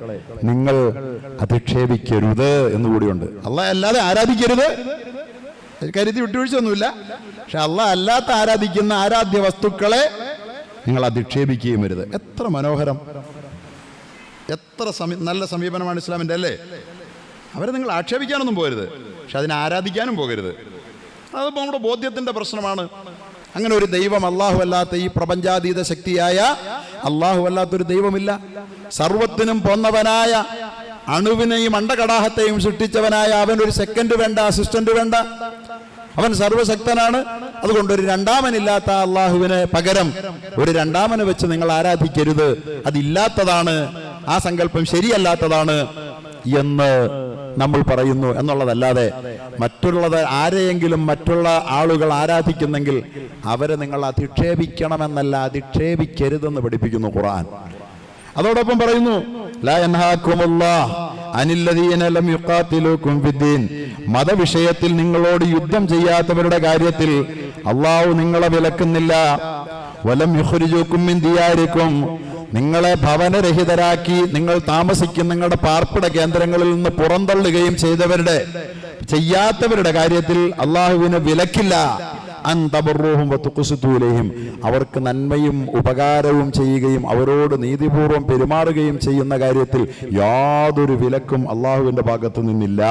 നിങ്ങൾ അധിക്ഷേപിക്കരുത് എന്നുകൂടിയുണ്ട്. അല്ലാഹ് അല്ലാതെ ആരാധിക്കരുത്, കരുതി വിട്ടുവീഴ്ചയൊന്നുമില്ല. പക്ഷെ അല്ലാഹ് അല്ലാത്ത ആരാധിക്കുന്ന ആരാധ്യ വസ്തുക്കളെ നിങ്ങൾ അധിക്ഷേപിക്കുകയും വരുത്. എത്ര മനോഹരം, എത്ര നല്ല സമീപനമാണ് ഇസ്ലാമിൻ്റെ, അല്ലേ? അവരെ നിങ്ങൾ ആക്ഷേപിക്കാനൊന്നും പോകരുത്, പക്ഷെ അതിനെ ആരാധിക്കാനും പോകരുത്. അതിപ്പോൾ നമ്മുടെ ബോധ്യത്തിൻ്റെ പ്രശ്നമാണ്. അങ്ങനെ ഒരു ദൈവം അള്ളാഹു അല്ലാത്ത, ഈ പ്രപഞ്ചാതീത ശക്തിയായ അള്ളാഹു അല്ലാത്തൊരു ദൈവമില്ല. സർവത്തിനും പോന്നവനായ, അണുവിനെയും അണ്ടകടാഹത്തെയും സൃഷ്ടിച്ചവനായ അവൻ ഒരു സെക്കൻഡ് വേണ്ട, അസിസ്റ്റന്റ് വേണ്ട. അവൻ സർവശക്തനാണ്. അതുകൊണ്ട് ഒരു രണ്ടാമനില്ലാത്ത അള്ളാഹുവിന് പകരം ഒരു രണ്ടാമനെ വെച്ച് നിങ്ങൾ ആരാധിക്കരുത്. അതില്ലാത്തതാണ്, ആ സങ്കല്പം ശരിയല്ലാത്തതാണ് എന്ന് നമ്മൾ പറയുന്നു എന്നുള്ളതല്ലാതെ മറ്റുള്ളത് ആരെയെങ്കിലും മറ്റുള്ള ആളുകൾ ആരാധിക്കുന്നെങ്കിൽ അവരെ നിങ്ങൾ അധിക്ഷേപിക്കണമെന്നല്ല, അധിക്ഷേപിക്കരുതെന്ന് പഠിപ്പിക്കുന്നു ഖുർആൻ. അതോടൊപ്പം പറയുന്നു ലാ യൻഹാകുമുല്ലാഹ് അനില്ലദീന ലം യുഖാതിലൂകും ഫിദ്ദീൻ. മതവിഷയത്തിൽ നിങ്ങളോട് യുദ്ധം ചെയ്യാത്തവരുടെ കാര്യത്തിൽ അല്ലാഹു നിങ്ങളെ വിലക്കുന്നില്ല. വലം യുഖ്രിജൂകും മിൻ ദിയാരികും. നിങ്ങളെ ഭവനരഹിതരാക്കി നിങ്ങൾ താമസിക്കുന്ന നിങ്ങളുടെ പാർപ്പിട കേന്ദ്രങ്ങളിൽ നിന്ന് പുറന്തള്ളുകയും ചെയ്യാത്തവരുടെ കാര്യത്തിൽ അള്ളാഹുവിന് വിലക്കില്ല. അൻതബറുഹും വതുഖ്സിതു ഇലൈഹിം. അവർക്ക് നന്മയും ഉപകാരവും ചെയ്യുകയും അവരോട് നീതിപൂർവം പെരുമാറുകയും ചെയ്യുന്ന കാര്യത്തിൽ യാതൊരു വിലക്കും അള്ളാഹുവിന്റെ ഭാഗത്ത് നിന്നില്ല.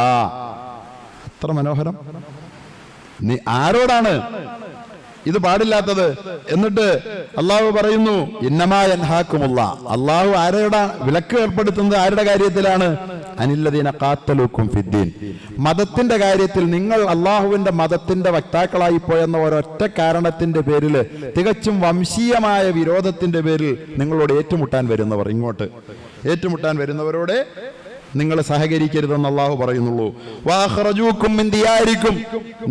എത്ര മനോഹരം! നീ ആരോടാണ് ഇത് പാടില്ലാത്തത്? എന്നിട്ട് അള്ളാഹു പറയുന്നു ഇന്നമാ യൻഹാകുമുല്ലാഹ്. അള്ളാഹു ആരോടാ വിലക്ക് ഏർപ്പെടുത്തുന്നത്? ആരുടെ കാര്യത്തിലാണ്? അനില്ലദീന ഖാതലൂകും ഫിദ്ദീൻ. മതത്തിന്റെ കാര്യത്തിൽ നിങ്ങൾ അള്ളാഹുവിന്റെ മതത്തിന്റെ വക്താക്കളായി പോയെന്ന ഒരൊറ്റ കാരണത്തിന്റെ പേരിൽ, തികച്ചും വംശീയമായ വിരോധത്തിന്റെ പേരിൽ നിങ്ങളോട് ഏറ്റുമുട്ടാൻ വരുന്നവർ, ഇങ്ങോട്ട് ഏറ്റുമുട്ടാൻ വരുന്നവരോട് നിങ്ങൾ സഹകരിക്കരുതെന്ന് അള്ളാഹു പറയുന്നുള്ളൂ. വഅഖ്റജൂകും മിൻ ദിയാരികും.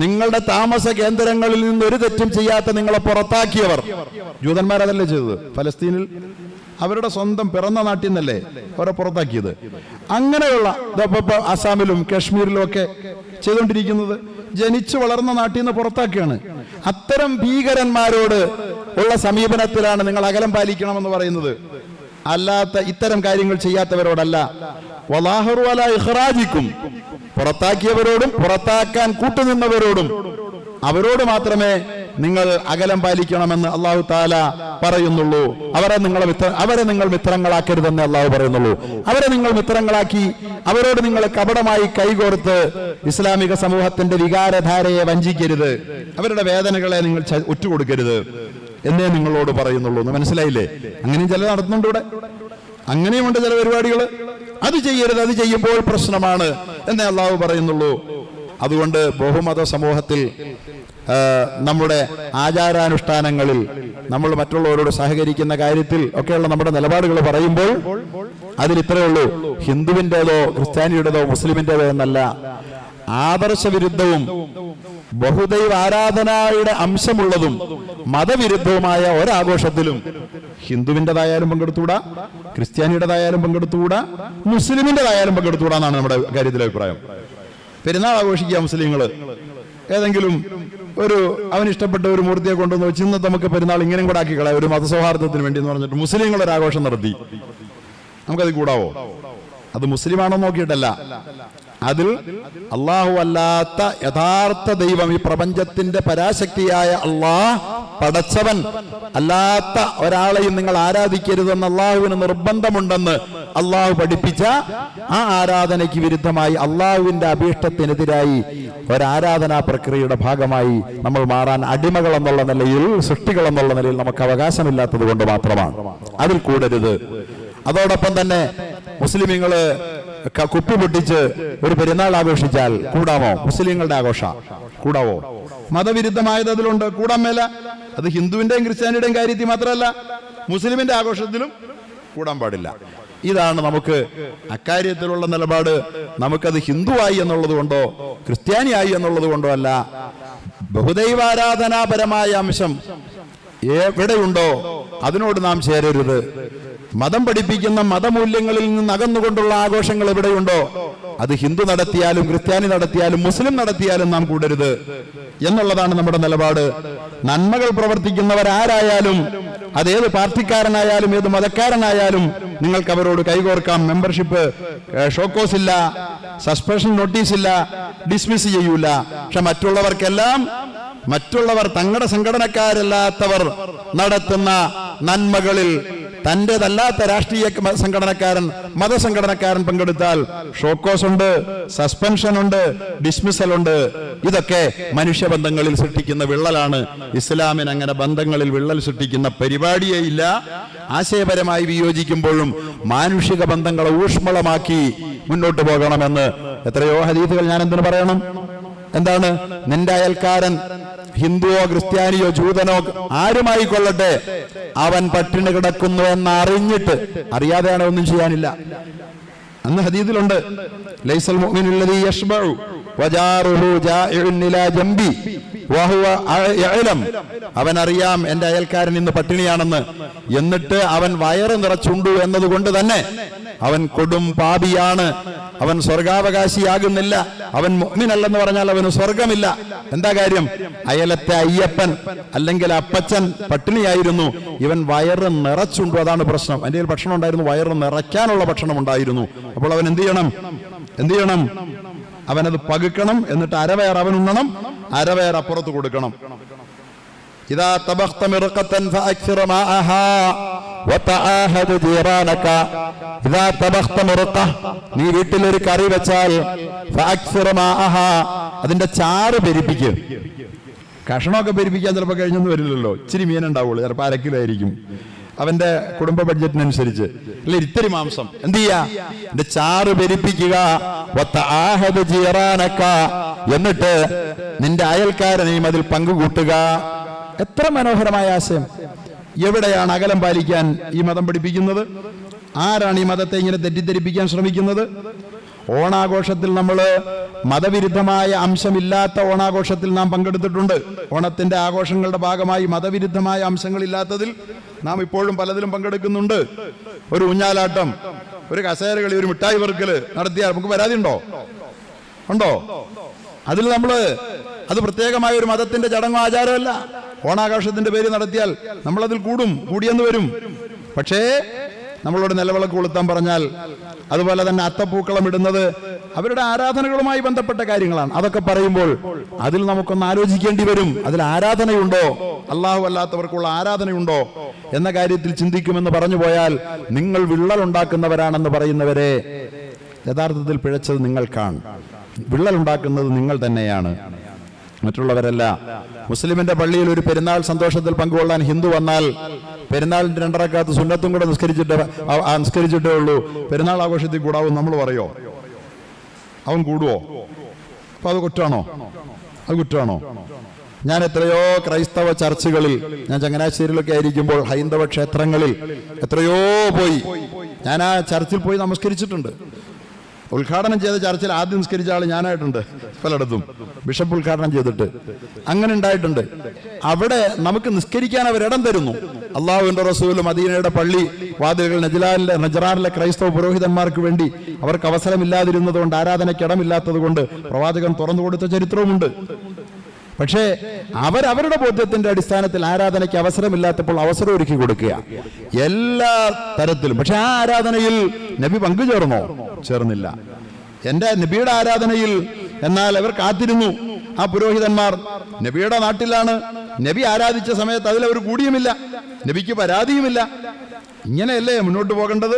നിങ്ങളുടെ താമസ കേന്ദ്രങ്ങളിൽ നിന്ന് ഒരു തെറ്റും ചെയ്യാത്ത നിങ്ങളെ പുറത്താക്കിയവർ. ജൂതന്മാരതല്ലേ ചെയ്തത്? ഫലസ്തീനിൽ അവരുടെ സ്വന്തം പിറന്ന നാട്ടിൽ നിന്നല്ലേ അവരെ പുറത്താക്കിയത്? അങ്ങനെയുള്ള അസാമിലും കാശ്മീരിലും ഒക്കെ ചെയ്തുകൊണ്ടിരിക്കുന്നത് ജനിച്ചു വളർന്ന നാട്ടിൽ നിന്ന് പുറത്താക്കുകയാണ്. അത്തരം ഭീകരന്മാരോട് ഉള്ള സമീപനത്തിലാണ് നിങ്ങൾ അകലം പാലിക്കണമെന്ന് പറയുന്നത്, അല്ലാത്ത ഇത്തരം കാര്യങ്ങൾ ചെയ്യാത്തവരോടല്ല. വലാഹറു അലാ ഇഖ്റാജിക്കും. പുറത്താക്കിയവരോടും പുറത്താക്കാൻ കൂട്ടുനിന്നവരോടും അവരോട് മാത്രമേ നിങ്ങൾ അകലം പാലിക്കണമെന്ന് അല്ലാഹു തആല പറയുന്നുള്ളൂ. അവരെ നിങ്ങൾ മിത്രങ്ങളാക്കരുതെന്ന് അല്ലാഹു പറയുന്നുള്ളൂ. അവരെ നിങ്ങൾ മിത്രങ്ങളാക്കി അവരോട് നിങ്ങൾ കപടമായി കൈകോർത്ത് ഇസ്ലാമിക സമൂഹത്തിന്റെ വികാരധാരയെ വഞ്ചിക്കരുത്. അവരുടെ വേദനകളെ നിങ്ങൾ ഒറ്റുകൊടുക്കരുത് എന്നേ നിങ്ങളോട് പറയുന്നുള്ളൂ. എന്ന് മനസ്സിലായില്ലേ? അങ്ങനെയും ചില നടത്തുന്നുണ്ട് ഇവിടെ, അങ്ങനെയുമുണ്ട് ചില പരിപാടികൾ. അത് ചെയ്യരുത്, അത് ചെയ്യുമ്പോൾ പ്രശ്നമാണ് എന്നേ അള്ളാഹു പറയുന്നുള്ളൂ. അതുകൊണ്ട് ബഹുമത സമൂഹത്തിൽ നമ്മുടെ ആചാരാനുഷ്ഠാനങ്ങളിൽ നമ്മൾ മറ്റുള്ളവരോട് സഹകരിക്കുന്ന കാര്യത്തിൽ ഒക്കെയുള്ള നമ്മുടെ നിലപാടുകൾ പറയുമ്പോൾ അതിൽ ഇത്രയേ ഉള്ളൂ: ഹിന്ദുവിൻ്റെതോ ക്രിസ്ത്യാനിയുടേതോ മുസ്ലിമിൻ്റെതോ എന്നല്ല. ആദർശവിരുദ്ധവും ബഹുദൈവ ആരാധനയുടെ അംശമുള്ളതും മതവിരുദ്ധവുമായ ഒരാഘോഷത്തിലും ഹിന്ദുവിൻ്റെതായാലും പങ്കെടുത്തുകൂടാ, ക്രിസ്ത്യാനിയുടേതായാലും പങ്കെടുത്തുകൂടാ, മുസ്ലിമിൻ്റെതായാലും പങ്കെടുത്തുകൂടാ എന്നാണ് നമ്മുടെ കാര്യത്തിലെ അഭിപ്രായം. പെരുന്നാൾ ആഘോഷിക്കുക മുസ്ലിങ്ങൾ, ഏതെങ്കിലും അവനിഷ്ടപ്പെട്ട ഒരു മൂർത്തിയെ കൊണ്ടുവന്ന് വെച്ച് ഇന്നത്തെ നമുക്ക് പെരുന്നാൾ ഇങ്ങനെയും കൂടെ ആക്കി കളയാം, ഒരു മതസൗഹാർദ്ദത്തിന് വേണ്ടി എന്ന് പറഞ്ഞിട്ട് മുസ്ലിങ്ങൾ ഒരു ആഘോഷം നടത്തി, നമുക്കത് കൂടാവോ? അത് മുസ്ലിമാണോ നോക്കിയിട്ടല്ല, അതിൽ അള്ളാഹു അല്ലാത്ത യഥാർത്ഥ ദൈവം, ഈ പ്രപഞ്ചത്തിന്റെ പരാശക്തിയായ അള്ളാഹ് പടച്ചവൻ അല്ലാത്ത ഒരാളെയും നിങ്ങൾ ആരാധിക്കരുതെന്ന് അള്ളാഹുവിന് നിർബന്ധമുണ്ടെന്ന് അള്ളാഹു പഠിപ്പിച്ച ആ ആരാധനയ്ക്ക് വിരുദ്ധമായി അള്ളാഹുവിന്റെ അഭീഷ്ടത്തിനെതിരായി ഒരാരാധനാ പ്രക്രിയയുടെ ഭാഗമായി നമ്മൾ മാറാൻ അടിമകൾ എന്നുള്ള നിലയിൽ, സൃഷ്ടികൾ എന്നുള്ള നിലയിൽ നമുക്ക് അവകാശമില്ലാത്തത് കൊണ്ട് മാത്രമാണ്. അതിൽ കൂടരുത്. അതോടൊപ്പം തന്നെ മുസ്ലിമീങ്ങള് കുപ്പി പൊട്ടിച്ച് ഒരു പെരുന്നാൾ ആഘോഷിച്ചാൽ കൂടാമോ? മുസ്ലിങ്ങളുടെ ആഘോഷം കൂടാവോ? മതവിരുദ്ധമായത് അതിലുണ്ട്, കൂടാൻ മേല. അത് ഹിന്ദുവിന്റെയും ക്രിസ്ത്യാനിയുടെയും കാര്യത്തിൽ മാത്രമല്ല, മുസ്ലിമിന്റെ ആഘോഷത്തിലും കൂടാൻ പാടില്ല. ഇതാണ് നമുക്ക് അക്കാര്യത്തിലുള്ള നിലപാട്. നമുക്കത് ഹിന്ദുവായി എന്നുള്ളത് കൊണ്ടോ ക്രിസ്ത്യാനിയായി എന്നുള്ളത് കൊണ്ടോ അല്ല, ബഹുദൈവാരാധനാപരമായ അംശം എവിടെയുണ്ടോ അതിനോട് നാം ചേരരുത്. മതം പഠിപ്പിക്കുന്ന മതമൂല്യങ്ങളിൽ നിന്ന് അകന്നുകൊണ്ടുള്ള ആഘോഷങ്ങൾ എവിടെയുണ്ടോ അത് ഹിന്ദു നടത്തിയാലും ക്രിസ്ത്യാനി നടത്തിയാലും മുസ്ലിം നടത്തിയാലും നാം കൂടരുത് എന്നുള്ളതാണ് നമ്മുടെ നിലപാട്. നന്മകൾ പ്രവർത്തിക്കുന്നവരാരായാലും, അതേത് പാർട്ടിക്കാരനായാലും ഏത് മതക്കാരനായാലും നിങ്ങൾക്ക് അവരോട് കൈകോർക്കാം. മെമ്പർഷിപ്പ് ഷോക്കോസ് ഇല്ല, സസ്പെൻഷൻ നോട്ടീസ് ഇല്ല, ഡിസ്മിസ് ചെയ്യൂല. പക്ഷെ മറ്റുള്ളവർ തങ്ങളുടെ സംഘടനക്കാരല്ലാത്തവർ നടത്തുന്ന നന്മകളിൽ തന്റേതല്ലാത്ത രാഷ്ട്രീയ സംഘടനക്കാരൻ, മതസംഘടനക്കാരൻ പങ്കെടുത്താൽ ഷോക്കോസ് ഉണ്ട്, സസ്പെൻഷൻ ഉണ്ട്, ഡിസ്മിസൽ ഉണ്ട്. ഇതൊക്കെ മനുഷ്യബന്ധങ്ങളിൽ സൃഷ്ടിക്കുന്ന വിള്ളലാണ്. ഇസ്ലാമിന് അങ്ങനെ ബന്ധങ്ങളിൽ വിള്ളൽ സൃഷ്ടിക്കുന്ന പരിപാടിയേ ഇല്ല. ആശയപരമായി വിയോജിക്കുമ്പോഴും മാനുഷിക ബന്ധങ്ങളെ ഊഷ്മളമാക്കി മുന്നോട്ട് പോകണമെന്ന് എത്രയോ ഹദീസുകൾ ഞാൻ എന്തിനു പറയണം? എന്താണ്? നിന്റെ അയൽക്കാരൻ ഹിന്ദുവോ ക്രിസ്ത്യാനിയോ ജൂതനോ ആരുമായി കൊള്ളട്ടെ, അവൻ പട്ടിണി കിടക്കുന്നു എന്നറിഞ്ഞിട്ട്, അറിയാതെയാണ് ഒന്നും ചെയ്യാനില്ല. അന്ന് ഹദീസിലുണ്ട്, ലൈസൽ മുഅ്മിനുല്ലദീ യശ്ബഉ വജാറുഹു ജാഇഉൻ ഇലാ ജംബി വഹുവ യഅലം. അവൻ അറിയാം എന്റെ അയൽക്കാരൻ ഇന്ന് പട്ടിണിയാണെന്ന്, എന്നിട്ട് അവൻ വയറ് നിറച്ചുണ്ടു എന്നതുകൊണ്ട് തന്നെ അവൻ കൊടും പാപിയാണ്, അവൻ സ്വർഗാവകാശിയാകുന്നില്ല, അവൻ മുഅ്മിനല്ലെന്ന് പറഞ്ഞാൽ അവന് സ്വർഗമില്ല. എന്താ കാര്യം? അയലത്തെ അയ്യപ്പൻ അല്ലെങ്കിൽ അപ്പച്ചൻ പട്ടിണിയായിരുന്നു, ഇവൻ വയറ് നിറച്ചുണ്ടു, അതാണ് പ്രശ്നം. എൻ്റെ കയ്യിൽ ഭക്ഷണം ഉണ്ടായിരുന്നു, വയറ് നിറയ്ക്കാനുള്ള ഭക്ഷണം ഉണ്ടായിരുന്നു. അപ്പോൾ അവൻ എന്ത് ചെയ്യണം? അവനത് പകുക്കണം, എന്നിട്ട് അരവയർ അവൻ ഉണ്ണണം, അരവയർ അപ്പുറത്ത് കൊടുക്കണം. ഇദാ തബഖ്ത മിർഖതൻ ഫഅക്സിർ മാഅഹാ വതആഹദ ജീറാനക. ഇദാ തബഖ്ത മിർഖ, നീ വീട്ടിലൊരു കറി വെച്ചാൽ ഫഅക്സിർ മാഅഹാ, അതിന്റെ ചാറ് പെരിപ്പിക്കുക. കഷണമൊക്കെ പെരിപ്പിക്കാൻ ചിലപ്പോൾ കഴിഞ്ഞൊന്നും വരില്ലല്ലോ, ഇച്ചിരി മീനുണ്ടാവുള്ളൂ, ചിലപ്പോൾ 1 കിലോ ആയിരിക്കും അവന്റെ കുടുംബ ബഡ്ജറ്റിനനുസരിച്ച്. അല്ലെ, ഇത്തിരി മാംസം എന്ത് ചെയ്യാ? എന്റെ ചാറ് പെരിപ്പിക്കുക. വതആഹദ ജീറാനക, എന്നിട്ട് നിന്റെ അയൽക്കാരനെയും അതിൽ പങ്കുകൂട്ടുക. എത്ര മനോഹരമായ ആശയം! എവിടെയാണ് അകലം പാലിക്കാൻ ഈ മതം പഠിപ്പിക്കുന്നത്? ആരാണ് ഈ മതത്തെ ഇങ്ങനെ തെറ്റിദ്ധരിപ്പിക്കാൻ ശ്രമിക്കുന്നത്? ഓണാഘോഷത്തിൽ നമ്മൾ മതവിരുദ്ധമായ അംശമില്ലാത്ത ഓണാഘോഷത്തിൽ നാം പങ്കെടുത്തിട്ടുണ്ട്. ഓണത്തിന്റെ ആഘോഷങ്ങളുടെ ഭാഗമായി മതവിരുദ്ധമായ അംശങ്ങളില്ലാത്തതിൽ നാം ഇപ്പോഴും പലതിലും പങ്കെടുക്കുന്നുണ്ട്. ഒരു ഊഞ്ഞാലാട്ടം, ഒരു കസേരകളി, ഒരു മിഠായി പെറുക്കല് നടത്തിയാൽ നമുക്ക് പരാതി ഉണ്ടോ? അതിൽ അത് പ്രത്യേകമായ ഒരു മതത്തിന്റെ ചടങ്ങോ ആചാരമല്ല. ഓണാഘോഷത്തിന്റെ പേര് നടത്തിയാൽ നമ്മളതിൽ കൂടിയെന്ന് വരും. പക്ഷേ നമ്മളോട് നിലവിളക്ക് കൊളുത്താൻ പറഞ്ഞാൽ, അതുപോലെ തന്നെ അത്തപ്പൂക്കളം ഇടുന്നത് അവരുടെ ആരാധനകളുമായി ബന്ധപ്പെട്ട കാര്യങ്ങളാണ്. അതൊക്കെ പറയുമ്പോൾ അതിൽ നമുക്കൊന്ന് ആലോചിക്കേണ്ടി വരും. അതിൽ ആരാധനയുണ്ടോ, അള്ളാഹു അല്ലാത്തവർക്കുള്ള ആരാധനയുണ്ടോ എന്ന കാര്യത്തിൽ ചിന്തിക്കുമെന്ന് പറഞ്ഞു പോയാൽ, നിങ്ങൾ വിള്ളലുണ്ടാക്കുന്നവരാണെന്ന് പറയുന്നവരെ യഥാർത്ഥത്തിൽ പിഴച്ചത് നിങ്ങൾക്കാണ്. വിള്ളലുണ്ടാക്കുന്നത് നിങ്ങൾ തന്നെയാണ്, മറ്റുള്ളവരല്ല. മുസ്ലിമിന്റെ പള്ളിയിൽ ഒരു പെരുന്നാൾ സന്തോഷത്തിൽ പങ്കുകൊള്ളാൻ ഹിന്ദു വന്നാൽ പെരുന്നാളിന്റെ 2 റക്അത്ത് സുന്നത്തും കൂടെ നിസ്കരിച്ചിട്ടേ ഉള്ളൂ പെരുന്നാൾ ആഘോഷത്തിൽ കൂടാവും നമ്മൾ പറയോ? അവൻ കൂടുവോ? അപ്പൊ അത് കുറ്റമാണോ? ഞാൻ എത്രയോ ക്രൈസ്തവ ചർച്ചുകളിൽ, ഞാൻ ചങ്ങനാശ്ശേരിയിലൊക്കെ ആയിരിക്കുമ്പോൾ ഹൈന്ദവ ക്ഷേത്രങ്ങളിൽ എത്രയോ പോയി. ഞാൻ ആ ചർച്ചിൽ പോയി നമസ്കരിച്ചിട്ടുണ്ട്. ഉദ്ഘാടനം ചെയ്ത ചർച്ചിൽ ആദ്യം നിസ്കരിച്ച ആൾ ഞാനായിട്ടുണ്ട്. പലയിടത്തും ബിഷപ്പ് ഉദ്ഘാടനം ചെയ്തിട്ട് അങ്ങനെ ഉണ്ടായിട്ടുണ്ട്. അവിടെ നമുക്ക് നിസ്കരിക്കാൻ അവരിടം തരുന്നു. അള്ളാഹുവിന്റെ റസൂൽ മദീനയുടെ പള്ളി വാതിലുകൾ നജ്റാനിലെ ക്രൈസ്തവ പുരോഹിതന്മാർക്ക് വേണ്ടി അവർക്ക് അവസരമില്ലാതിരുന്നത് കൊണ്ട്, ആരാധനയ്ക്ക് ഇടമില്ലാത്തത് കൊണ്ട് പ്രവാചകൻ തുറന്നു കൊടുത്ത ചരിത്രവുമുണ്ട്. പക്ഷേ അവരവരുടെ ബോധ്യത്തിന്റെ അടിസ്ഥാനത്തിൽ ആരാധനയ്ക്ക് അവസരമില്ലാത്തപ്പോൾ അവസരം ഒരുക്കി കൊടുക്കുക എല്ലാ തരത്തിലും. പക്ഷെ ആ ആരാധനയിൽ നബി ചേർന്നില്ല. എന്റെ നബിയുടെ ആരാധനയിൽ എന്നാൽ അവർ കാത്തിരുന്നു. ആ പുരോഹിതന്മാർ നബിയുടെ നാട്ടിലാണ്, നബി ആരാധിച്ച സമയത്ത് അതിലവർ കൂടിയുമില്ല, നബിക്ക് പരാതിയുമില്ല. ഇങ്ങനെയല്ലേ മുന്നോട്ട് പോകേണ്ടത്?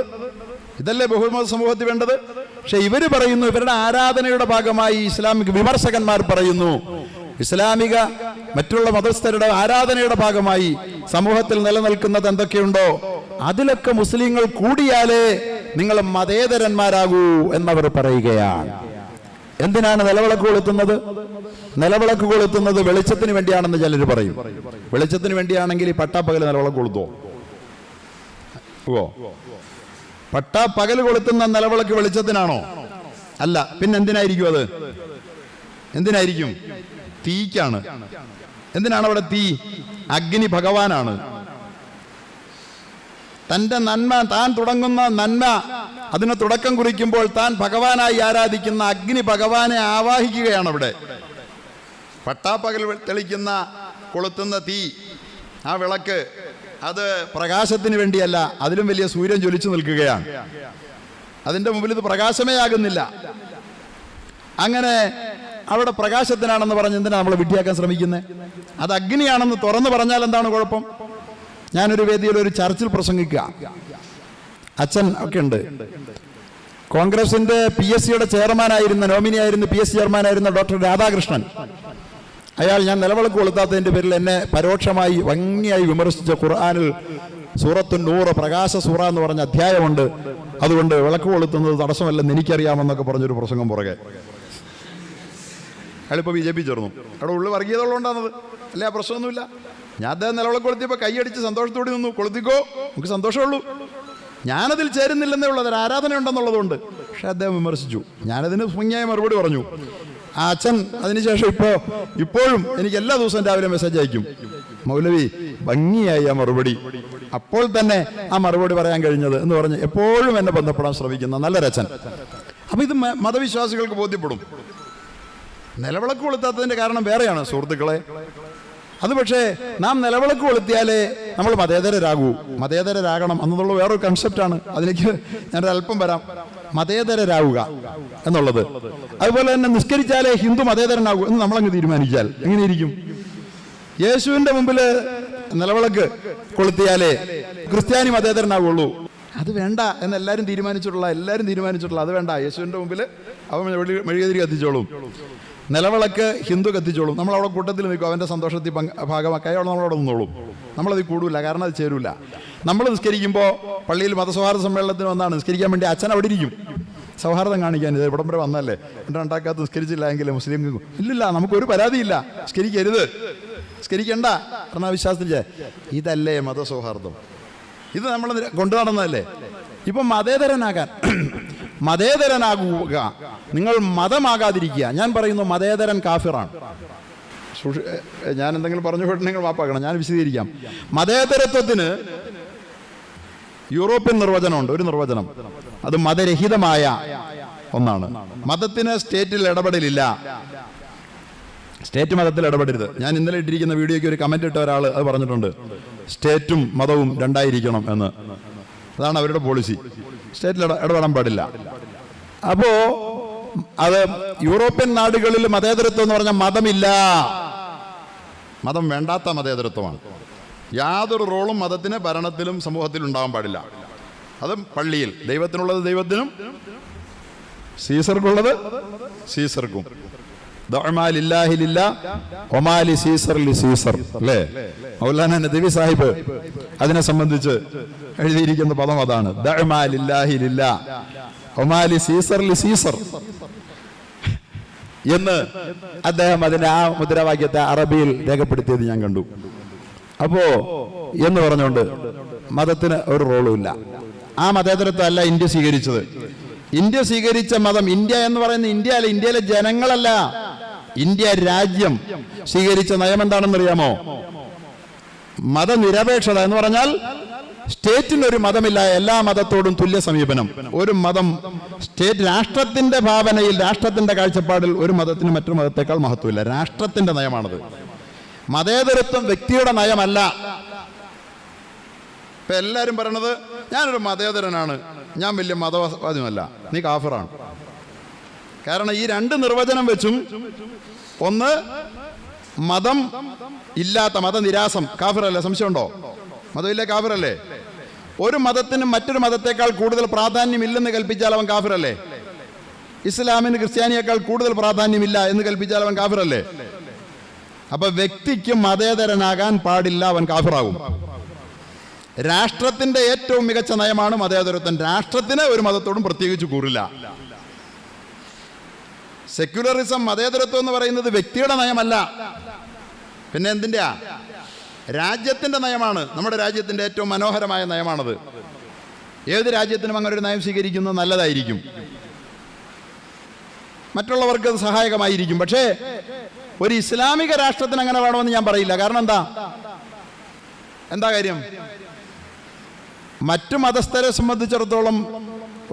ഇതല്ലേ ബഹുമത സമൂഹത്തിൽ വേണ്ടത്? പക്ഷെ ഇവര് പറയുന്നു, ഇവരുടെ ആരാധനയുടെ ഭാഗമായി ഇസ്ലാമിക വിമർശകന്മാർ പറയുന്നു, ഇസ്ലാമിക മറ്റുള്ള മതസ്ഥരുടെ ആരാധനയുടെ ഭാഗമായി സമൂഹത്തിൽ നിലനിൽക്കുന്നത് എന്തൊക്കെയുണ്ടോ അതിലൊക്കെ മുസ്ലിങ്ങൾ കൂടിയാലേ നിങ്ങൾ മതേതരന്മാരാകൂ എന്നവർ പറയുകയാണ്. എന്തിനാണ് നിലവിളക്ക് കൊളുത്തുന്നത്? നിലവിളക്ക് കൊളുത്തുന്നത് വെളിച്ചത്തിന് വേണ്ടിയാണെന്ന് ചിലർ പറയും. വെളിച്ചത്തിന് വേണ്ടിയാണെങ്കിൽ ഈ പട്ടാപ്പകൽ നിലവിളക്ക് കൊളുത്തോ? പട്ടാപ്പകൽ കൊളുത്തുന്ന നിലവിളക്ക് വെളിച്ചത്തിനാണോ? അല്ല. പിന്നെ എന്തിനായിരിക്കും അത്? എന്തിനായിരിക്കും? തീക്കാണ്. എന്തിനാണ് അവിടെ തീ? അഗ്നി ഭഗവാനാണ്. തന്റെ നന്മ, താൻ തുടങ്ങുന്ന നന്മ, അതിന് തുടക്കം കുറിക്കുമ്പോൾ താൻ ഭഗവാനായി ആരാധിക്കുന്ന അഗ്നി ഭഗവാനെ ആവാഹിക്കുകയാണ് അവിടെ. പട്ടാപ്പകൽ തെളിക്കുന്ന കൊളുത്തുന്ന തീ, ആ വിളക്ക്, അത് പ്രകാശത്തിന് വേണ്ടിയല്ല, അതിലും വലിയ സൂര്യൻ ജ്വലിച്ചു നിൽക്കുകയാണ്. അതിന്റെ മുമ്പിൽ ഇത് പ്രകാശമേ ആകുന്നില്ല. അങ്ങനെ അവിടെ പ്രകാശത്തിനാണെന്ന് പറഞ്ഞ് എന്തിനാ നമ്മൾ വിഡ്ഢിയാക്കാൻ ശ്രമിക്കുന്നത്? അത് അഗ്നിയാണെന്ന് തുറന്നു പറഞ്ഞാൽ എന്താണ് കുഴപ്പം? ഞാനൊരു വേദിയിൽ ഒരു ചർച്ചിൽ പ്രസംഗിക്കുക, അച്ഛൻ ഒക്കെ ഉണ്ട്. കോൺഗ്രസിന്റെ PSCയുടെ ചെയർമാനായിരുന്ന, നോമിനിയായിരുന്ന PSC ചെയർമാനായിരുന്ന ഡോക്ടർ രാധാകൃഷ്ണൻ, അയാൾ ഞാൻ നിലവിളക്ക് കൊളുത്താത്തതിന്റെ പേരിൽ എന്നെ പരോക്ഷമായി ഭംഗിയായി വിമർശിച്ച ഖുർആനിൽ സൂറത്തുൻ നൂർ, പ്രകാശ സൂറ എന്ന് പറഞ്ഞ അധ്യായമുണ്ട്, അതുകൊണ്ട് വിളക്ക് കൊളുത്തുന്നത് തടസ്സമല്ലെന്ന് എനിക്കറിയാമെന്നൊക്കെ പറഞ്ഞൊരു പ്രസംഗം പുറകെ. അയാളിപ്പോൾ BJP ചേർന്നു. അവിടെ ഉള്ളിൽ വർഗീയതയുള്ളതുകൊണ്ടാണത്, അല്ലേ? ആ പ്രശ്നമൊന്നുമില്ല. ഞാൻ അദ്ദേഹം നിലവിളക്ക് കൊളുത്തിയപ്പോൾ കൈയടിച്ച് സന്തോഷത്തോടെ നിന്നു. കൊളുത്തിക്കോ, നമുക്ക് സന്തോഷമുള്ളൂ. ഞാനതിൽ ചേരുന്നില്ലെന്നേ ഉള്ളത്, ഒരു ആരാധന ഉണ്ടെന്നുള്ളതുകൊണ്ട്. പക്ഷെ അദ്ദേഹം വിമർശിച്ചു. ഞാനതിന് ഭംഗിയായ മറുപടി പറഞ്ഞു. ആ അച്ഛൻ അതിനുശേഷം ഇപ്പോഴും എനിക്ക് എല്ലാ ദിവസവും രാവിലെ മെസ്സേജ് അയക്കും, മൗലവി ഭംഗിയായി ആ മറുപടി, അപ്പോൾ തന്നെ ആ മറുപടി പറയാൻ കഴിഞ്ഞത് എന്ന് പറഞ്ഞ് എപ്പോഴും എന്നെ ബന്ധപ്പെടാൻ ശ്രമിക്കുന്ന നല്ലൊരച്ഛൻ. അപ്പൊ ഇത് മതവിശ്വാസികൾക്ക് ബോധ്യപ്പെടും. നിലവിളക്ക് കൊളുത്താത്തതിന്റെ കാരണം വേറെയാണ് സുഹൃത്തുക്കളെ. അത് പക്ഷേ നാം നിലവിളക്ക് കൊളുത്തിയാലേ നമ്മൾ മതേതരരാകണം എന്നുള്ള വേറൊരു കൺസെപ്റ്റാണ്. അതിലേക്ക് ഞാനൊരല്പം വരാം. മതേതരരാകുക എന്നുള്ളത്, അതുപോലെ തന്നെ നിസ്കരിച്ചാലേ ഹിന്ദു മതേതരനാകൂ എന്ന് നമ്മളങ്ങ് തീരുമാനിച്ചാൽ എങ്ങനെയിരിക്കും? യേശുവിന്റെ മുമ്പിൽ നിലവിളക്ക് കൊളുത്തിയാലേ ക്രിസ്ത്യാനി മതേതരനാകുള്ളൂ. അത് വേണ്ട എന്ന് എല്ലാവരും തീരുമാനിച്ചിട്ടുള്ള അത് വേണ്ട. യേശുവിന്റെ മുമ്പിൽ അവൻ മെഴുകുതിരി കത്തിച്ചോളും, നിലവിളക്ക് ഹിന്ദു കത്തിച്ചോളും. നമ്മളവിടെ കൂട്ടത്തിൽ നിൽക്കും, അവൻ്റെ സന്തോഷത്തിൽ ഭാഗമാക്കി അയാൾ നമ്മളവിടെ നിന്നോളും. നമ്മളത് കൂടില്ല, കാരണം അത് ചേരൂല. നമ്മൾ നിസ്കരിക്കുമ്പോൾ പള്ളിയിൽ മതസൗഹാർദ്ദ സമ്മേളനത്തിന് വന്നാണ് നിസ്കരിക്കാൻ വേണ്ടി അച്ഛൻ അവിടെ ഇരിക്കും, സൗഹാർദ്ദം കാണിക്കാൻ. ഇത് ഇവിടം വരെ വന്നല്ലേ, രണ്ടാക്കാത്ത നിസ്കരിച്ചില്ല എങ്കിൽ മുസ്ലിം ഇല്ലില്ല, നമുക്കൊരു പരാതിയില്ല, നിസ്കരിക്കണ്ട ഭരണവിശ്വാസത്തിൽ. ഇതല്ലേ മതസൗഹാർദ്ദം? ഇത് നമ്മൾ കൊണ്ടു നടന്നതല്ലേ. ഇപ്പം മതേതരനാകുക, നിങ്ങൾ മതമാകാതിരിക്കുക. ഞാൻ പറയുന്നു മതേതരൻ കാഫിറാണ്. ഞാൻ എന്തെങ്കിലും പറഞ്ഞു പോയിട്ട് നിങ്ങൾ മാപ്പാക്കണം, ഞാൻ വിശദീകരിക്കാം. മതേതരത്വത്തിന് യൂറോപ്യൻ നിർവചനമുണ്ട്, ഒരു നിർവചനം. അത് മതരഹിതമായ ഒന്നാണ്. മതത്തിന് സ്റ്റേറ്റിൽ ഇടപെടലില്ല, സ്റ്റേറ്റ് മതത്തിൽ ഇടപെടരുത്. ഞാൻ ഇന്നലെ ഇട്ടിരിക്കുന്ന വീഡിയോയ്ക്ക് ഒരു കമന്റ് ഇട്ട ഒരാൾ അത് പറഞ്ഞിട്ടുണ്ട്, സ്റ്റേറ്റും മതവും രണ്ടായിരിക്കണം എന്ന്. അതാണ് അവരുടെ പോളിസി, സ്റ്റേറ്റിൽ ഇടപെടാൻ പാടില്ല. അപ്പോ അത് യൂറോപ്യൻ നാടുകളിൽ മതേതരത്വം എന്ന് പറഞ്ഞാൽ മതമില്ല, മതം വേണ്ടാത്ത മതേതരത്വമാണ്. യാതൊരു റോളും മതത്തിന് ഭരണത്തിലും സമൂഹത്തിലും ഉണ്ടാകാൻ പാടില്ല. അത് പള്ളിയിൽ ദൈവത്തിനുള്ളത് ദൈവത്തിനും സീസർക്കുള്ളത് സീസർക്കും. അല്ലേ? മൗലാന നദവി സാഹിബ് അതിനെ സംബന്ധിച്ച് എഴുതിയിരിക്കുന്ന പദം അതാണ്, എന്ന് അദ്ദേഹം അതിന്റെ ആ മുദ്രാവാക്യത്തെ അറബിയിൽ രേഖപ്പെടുത്തിയത് ഞാൻ കണ്ടു. അപ്പോ എന്ന് പറഞ്ഞുകൊണ്ട് മതത്തിന് ഒരു റോളും ഇല്ല. ആ മതേതരത്വം അല്ല ഇന്ത്യ സ്വീകരിച്ചത്. ഇന്ത്യ സ്വീകരിച്ച മതം, ഇന്ത്യ എന്ന് പറയുന്ന ഇന്ത്യ അല്ല, ഇന്ത്യയിലെ ജനങ്ങളല്ല, ഇന്ത്യ രാജ്യം സ്വീകരിച്ച നയം എന്താണെന്നറിയാമോ? മതനിരപേക്ഷത എന്ന് പറഞ്ഞാൽ സ്റ്റേറ്റിനൊരു മതമില്ല, എല്ലാ മതത്തോടും തുല്യ സമീപനം. ഒരു മതം സ്റ്റേറ്റ് രാഷ്ട്രത്തിന്റെ ഭാവനയിൽ, രാഷ്ട്രത്തിന്റെ കാഴ്ചപ്പാടിൽ ഒരു മതത്തിന് മറ്റൊരു മതത്തെക്കാൾ മഹത്വമില്ല. രാഷ്ട്രത്തിന്റെ നയമാണത്. മതേതരത്വം വ്യക്തിയുടെ നയമല്ല. ഇപ്പൊ എല്ലാരും പറയണത് ഞാനൊരു മതേതരനാണ്, ഞാൻ വലിയ മതവാദിയുമല്ല, നീ കാഫിറാണ്. കാരണം ഈ രണ്ട് നിർവചനം വെച്ചും, ഒന്ന് മതം ഇല്ലാത്ത മതനിരാസം കാഫിറല്ലേ? സംശയമുണ്ടോ? മതമില്ലേ കാഫിറല്ലേ? ഒരു മതത്തിന് മറ്റൊരു മതത്തെക്കാൾ കൂടുതൽ പ്രാധാന്യം ഇല്ലെന്ന് കൽപ്പിച്ചാൽ അവൻ കാഫിറല്ലേ? ഇസ്ലാമിന് ക്രിസ്ത്യാനിയേക്കാൾ കൂടുതൽ പ്രാധാന്യമില്ല എന്ന് കൽപ്പിച്ചാൽ അവൻ കാഫിറല്ലേ? അപ്പൊ വ്യക്തിക്ക് മതേതരനാകാൻ പാടില്ല, അവൻ കാഫിറാകും. രാഷ്ട്രത്തിന്റെ ഏറ്റവും മികച്ച നയമാണ് മതേതരത്വം. രാഷ്ട്രത്തിന് ഒരു മതത്തോടും പ്രത്യേകിച്ച് കൂറില്ല. സെക്യുലറിസം, മതേതരത്വം എന്ന് പറയുന്നത് വ്യക്തിയുടെ നയമല്ല, പിന്നെ എന്തിൻ്റെയാ? രാജ്യത്തിന്റെ നയമാണ്. നമ്മുടെ രാജ്യത്തിന്റെ ഏറ്റവും മനോഹരമായ നയമാണത്. ഏത് രാജ്യത്തിനും അങ്ങനെ ഒരു നയം സ്വീകരിക്കുന്നത് നല്ലതായിരിക്കും, മറ്റുള്ളവർക്ക് അത് സഹായകമായിരിക്കും. പക്ഷേ ഒരു ഇസ്ലാമിക രാഷ്ട്രത്തിന് അങ്ങനെ വേണമെന്ന് ഞാൻ പറയില്ല. കാരണം എന്താ കാര്യം? മറ്റു മതസ്ഥരെ സംബന്ധിച്ചിടത്തോളം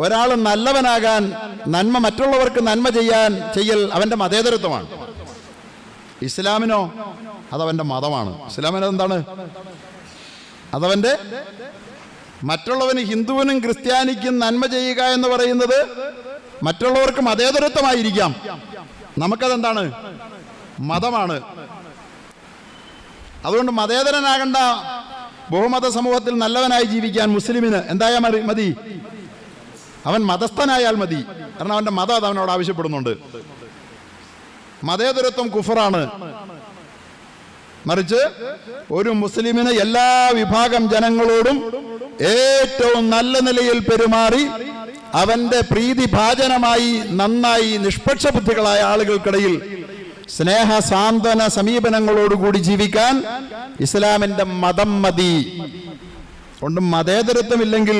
ഒരാൾ നല്ലവനാകാൻ, മറ്റുള്ളവർക്ക് നന്മ ചെയ്യൽ അവന്റെ മതേതരത്വമാണ്. ഇസ്ലാമിനോ അതവന്റെ മതമാണ്. ഇസ്ലാമിന് എന്താണ്? അതവന്റെ മറ്റുള്ളവന്, ഹിന്ദുവിനും ക്രിസ്ത്യാനിക്കും നന്മ ചെയ്യുക എന്ന് പറയുന്നത് മറ്റുള്ളവർക്ക് മതേതരത്വമായിരിക്കാം, നമുക്കതെന്താണ്? മതമാണ്. അതുകൊണ്ട് മതേതരനാകേണ്ട, ബഹുമത സമൂഹത്തിൽ നല്ലവനായി ജീവിക്കാൻ മുസ്ലിമിന് എന്തായാൽ മതി? അവൻ മതസ്ഥനായാൽ മതി. കാരണം അവന്റെ മതം അത് അവനോട് ആവശ്യപ്പെടുന്നുണ്ട്. മതേതരത്വം കുഫറാണ്. മറിച്ച് ഒരു മുസ്ലിമിന് എല്ലാ വിഭാഗം ജനങ്ങളോടും ഏറ്റവും നല്ല നിലയിൽ പെരുമാറി അവന്റെ പ്രീതിഭാജനമായി നന്നായി നിഷ്പക്ഷ ബുദ്ധികളായ ആളുകൾക്കിടയിൽ സ്നേഹ സാന്ത്വന സമീപനങ്ങളോടുകൂടി ജീവിക്കാൻ ഇസ്ലാമിന്റെ മതം മതി. കൊണ്ട് മതേതരത്വമില്ലെങ്കിൽ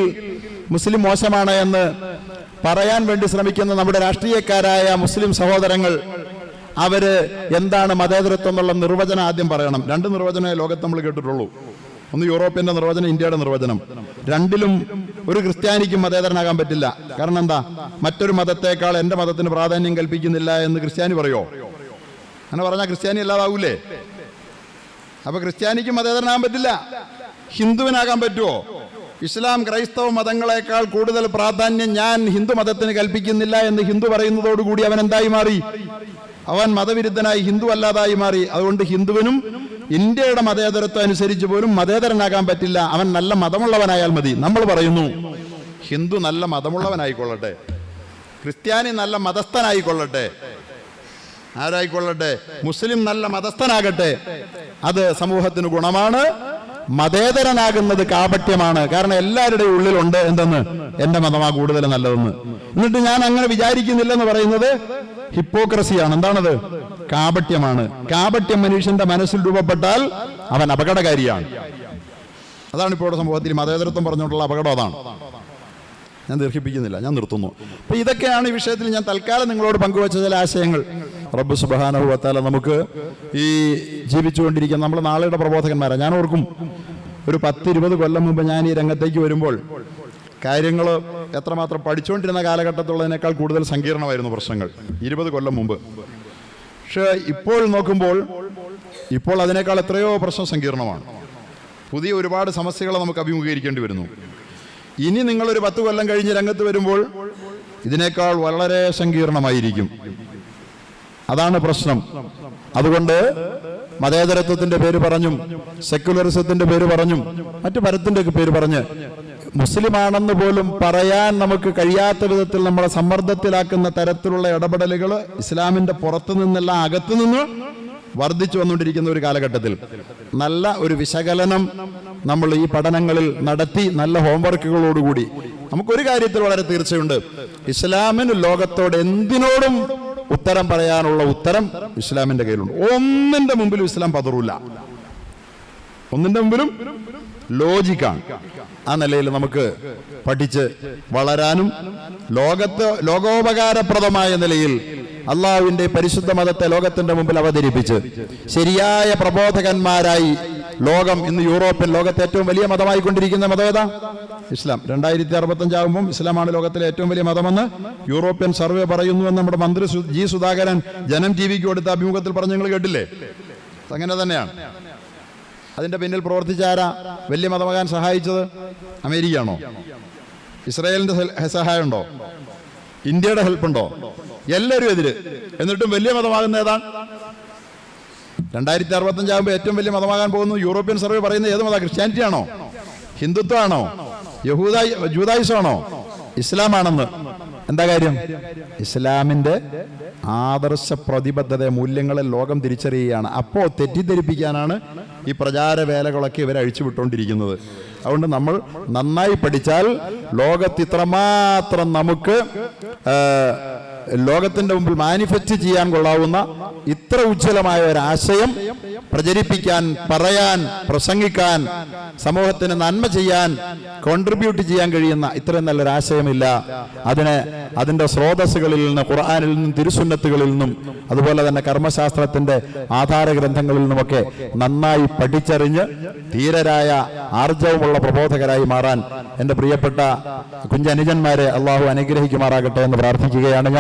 മുസ്ലിം മോശമാണ് എന്ന് പറയാൻ വേണ്ടി ശ്രമിക്കുന്ന നമ്മുടെ രാഷ്ട്രീയക്കാരായ മുസ്ലിം സഹോദരങ്ങൾ, അവര് എന്താണ് മതേതരത്വം എന്നുള്ള നിർവചനം ആദ്യം പറയണം. രണ്ട് നിർവചനമേ ലോകത്ത് നമ്മൾ കേട്ടിട്ടുള്ളൂ. ഒന്ന് യൂറോപ്യന്റെ നിർവചനം, ഇന്ത്യയുടെ നിർവചനം. രണ്ടിലും ഒരു ക്രിസ്ത്യാനിക്കും മതേതരനാകാൻ പറ്റില്ല. കാരണം എന്താ? മറ്റൊരു മതത്തെക്കാൾ എന്റെ മതത്തിന് പ്രാധാന്യം കൽപ്പിക്കുന്നില്ല എന്ന് ക്രിസ്ത്യാനി പറയോ? അങ്ങനെ പറഞ്ഞാൽ ക്രിസ്ത്യാനി അല്ലാതാവൂലേ? അപ്പൊ ക്രിസ്ത്യാനിക്കും മതേതരനാകാൻ പറ്റില്ല. ഹിന്ദുവിനാകാൻ പറ്റുമോ? ഇസ്ലാം ക്രൈസ്തവ മതങ്ങളെക്കാൾ കൂടുതൽ പ്രാധാന്യം ഞാൻ ഹിന്ദു മതത്തിന് കൽപ്പിക്കുന്നില്ല എന്ന് ഹിന്ദു പറയുന്നതോടുകൂടി അവൻ എന്തായി മാറി? അവൻ മതവിരുദ്ധനായി, ഹിന്ദു അല്ലാതായി മാറി. അതുകൊണ്ട് ഹിന്ദുവിനും ഇന്ത്യയുടെ മതേതരത്വം അനുസരിച്ച് പോലും മതേതരനാകാൻ പറ്റില്ല. അവൻ നല്ല മതമുള്ളവനായാൽ മതി. നമ്മൾ പറയുന്നു ഹിന്ദു നല്ല മതമുള്ളവനായിക്കൊള്ളട്ടെ, ക്രിസ്ത്യാനി നല്ല മതസ്ഥനായിക്കൊള്ളട്ടെ, ആരായിക്കൊള്ളട്ടെ, മുസ്ലിം നല്ല മതസ്ഥനാകട്ടെ, അത് സമൂഹത്തിന് ഗുണമാണ്. മതേതരനാകുന്നത് കാപട്യമാണ്. കാരണം എല്ലാവരുടെയും ഉള്ളിലുണ്ട് എന്തെന്ന്? എന്റെ മതമാ കൂടുതൽ നല്ലതെന്ന്. എന്നിട്ട് ഞാൻ അങ്ങനെ വിചാരിക്കുന്നില്ലെന്ന് പറയുന്നത് ഹിപ്പോക്രസിയാണ്. എന്താണത്? കാപട്യമാണ്. കാപട്യം മനുഷ്യന്റെ മനസ്സിൽ രൂപപ്പെട്ടാൽ അവൻ അപകടകാരിയാണ്. അതാണ് ഇപ്പോൾ സമൂഹത്തിൽ മതേതരത്വം പറഞ്ഞുകൊണ്ടുള്ള അപകടം. അതാണ്. ഞാൻ ദീർഘിപ്പിക്കുന്നില്ല, ഞാൻ നിർത്തുന്നു. അപ്പൊ ഇതൊക്കെയാണ് ഈ വിഷയത്തിൽ ഞാൻ തൽക്കാലം നിങ്ങളോട് പങ്കുവച്ച ചില ആശയങ്ങൾ. റബ്ബ് സുബ്ഹാനഹു വ തആല നമുക്ക് ഈ ജീവിച്ചുകൊണ്ടിരിക്കുന്ന നമ്മൾ നാളെയുടെ പ്രബോധകന്മാരാണ്. ഞാൻ ഓർക്കും, ഒരു 10-20 കൊല്ലം മുമ്പ് ഞാൻ ഈ രംഗത്തേക്ക് വരുമ്പോൾ കാര്യങ്ങൾ എത്രമാത്രം പഠിച്ചുകൊണ്ടിരുന്ന കാലഘട്ടത്തുള്ളതിനേക്കാൾ കൂടുതൽ സങ്കീർണമായിരുന്നു പ്രശ്നങ്ങൾ 20 കൊല്ലം മുമ്പ്. പക്ഷെ ഇപ്പോൾ നോക്കുമ്പോൾ ഇപ്പോൾ അതിനേക്കാൾ എത്രയോ പ്രശ്നം സങ്കീർണമാണ്. പുതിയ ഒരുപാട് സമസ്യകളെ നമുക്ക് അഭിമുഖീകരിക്കേണ്ടി വരുന്നു. ഇനി നിങ്ങളൊരു 10 കൊല്ലം കഴിഞ്ഞ് രംഗത്ത് വരുമ്പോൾ ഇതിനേക്കാൾ വളരെ സങ്കീർണമായിരിക്കും. അതാണ് പ്രശ്നം. അതുകൊണ്ട് മതേതരത്വത്തിന്റെ പേര് പറഞ്ഞും സെക്യുലറിസത്തിന്റെ പേര് പറഞ്ഞും മറ്റു പരത്തിന്റെ പേര് പറഞ്ഞ് മുസ്ലിമാണെന്ന് പോലും പറയാൻ നമുക്ക് കഴിയാത്ത വിധത്തിൽ നമ്മളെ സമ്മർദ്ദത്തിലാക്കുന്ന തരത്തിലുള്ള ഇടപെടലുകൾ ഇസ്ലാമിന്റെ പുറത്തു നിന്നല്ല അകത്തു നിന്ന് വർദ്ധിച്ചു വന്നുകൊണ്ടിരിക്കുന്ന ഒരു കാലഘട്ടത്തിൽ നല്ല ഒരു വിശകലനം നമ്മൾ ഈ പഠനങ്ങളിൽ നടത്തി, നല്ല ഹോംവർക്കുകളോടുകൂടി നമുക്കൊരു കാര്യത്തിൽ വളരെ തീർച്ചയുണ്ട്, ഇസ്ലാമിന് ലോകത്തോട് എന്തിനോടും ഉത്തരം പറയാനുള്ള ഉത്തരം ഇസ്ലാമിന്റെ കയ്യിലുണ്ട്. ഒന്നിന്റെ മുമ്പിലും ഇസ്ലാം പതറൂല, ഒന്നിന്റെ മുമ്പിലും ലോജിക്കാണ്. ആ നിലയിൽ നമുക്ക് പഠിച്ച് വളരാനും ലോകോപകാരപ്രദമായ നിലയിൽ അള്ളാഹുവിന്റെ പരിശുദ്ധ മതത്തെ ലോകത്തിന്റെ മുമ്പിൽ അവതരിപ്പിച്ച് ശരിയായ പ്രബോധകന്മാരായി ലോകം ഇന്ന് യൂറോപ്യൻ ലോകത്തെ ഏറ്റവും വലിയ മതമായി കൊണ്ടിരിക്കുന്ന മതം ഏതാ? ഇസ്ലാം. 2065 ആകുമ്പോൾ ഇസ്ലാമാണ് ലോകത്തിലെ ഏറ്റവും വലിയ മതമെന്ന് യൂറോപ്യൻ സർവേ പറയുന്നുവെന്ന് നമ്മുടെ മന്ത്രി ജി സുധാകരൻ ജനം ടിവിക്ക് കൊടുത്ത അഭിമുഖത്തിൽ പറഞ്ഞു. നിങ്ങൾ കേട്ടില്ലേ? അങ്ങനെ തന്നെയാണ്. അതിന്റെ പിന്നിൽ പ്രവർത്തിച്ചാരാ വലിയ മതമാകാൻ സഹായിച്ചത്? അമേരിക്കയാണോ? ഇസ്രായേലിന്റെ സഹായമുണ്ടോ? ഇന്ത്യയുടെ ഹെൽപ്പുണ്ടോ? എല്ലാവരും എതിര്. എന്നിട്ടും വലിയ മതമാകുന്ന ഏതാണ്? 2065 ആകുമ്പോൾ ഏറ്റവും വലിയ മതമാകാൻ പോകുന്നു യൂറോപ്യൻ സർവേ പറയുന്നത് ഏത് മതം? ക്രിസ്ത്യാനിറ്റി ആണോ, ഹിന്ദുത്വമാണോ, ജൂതായുസമാണോ, ഇസ്ലാമാണെന്ന്? എന്താ കാര്യം? ഇസ്ലാമിന്റെ ആദർശ പ്രതിബദ്ധത മൂല്യങ്ങളെ ലോകം തിരിച്ചറിയുകയാണ്. അപ്പോൾ തെറ്റിദ്ധരിപ്പിക്കാനാണ് ഈ പ്രചാര വേലകളൊക്കെ ഇവരെ അഴിച്ചുവിട്ടുകൊണ്ടിരിക്കുന്നത്. അതുകൊണ്ട് നമ്മൾ നന്നായി പഠിച്ചാൽ ലോകത്ത് ഇത്രമാത്രം നമുക്ക് ലോകത്തിന്റെ മുമ്പിൽ മാനിഫെസ്റ്റ് ചെയ്യാൻ കൊള്ളാവുന്ന ഇത്ര ഉജ്ജ്വലമായ ഒരു ആശയം പ്രചരിപ്പിക്കാൻ, പറയാൻ, പ്രസംഗിക്കാൻ, സമൂഹത്തിന് നന്മ ചെയ്യാൻ, കോൺട്രിബ്യൂട്ട് ചെയ്യാൻ കഴിയുന്ന ഇത്രയും നല്ലൊരു ആശയമില്ല. അതിന്റെ സ്രോതസ്സുകളിൽ നിന്ന്, ഖുർആനിൽ നിന്നും തിരുസുന്നത്തുകളിൽ നിന്നും അതുപോലെ തന്നെ കർമ്മശാസ്ത്രത്തിന്റെ ആധാര ഗ്രന്ഥങ്ങളിൽ നിന്നുമൊക്കെ നന്നായി പഠിച്ചറിഞ്ഞ് ധീരരായ ആർജവമുള്ള പ്രബോധകരായി മാറാൻ എൻ്റെ പ്രിയപ്പെട്ട കുഞ്ഞനുജന്മാരെ അള്ളാഹു അനുഗ്രഹിക്കുമാറാകട്ടെ എന്ന് പ്രാർത്ഥിക്കുകയാണ് ഞാൻ.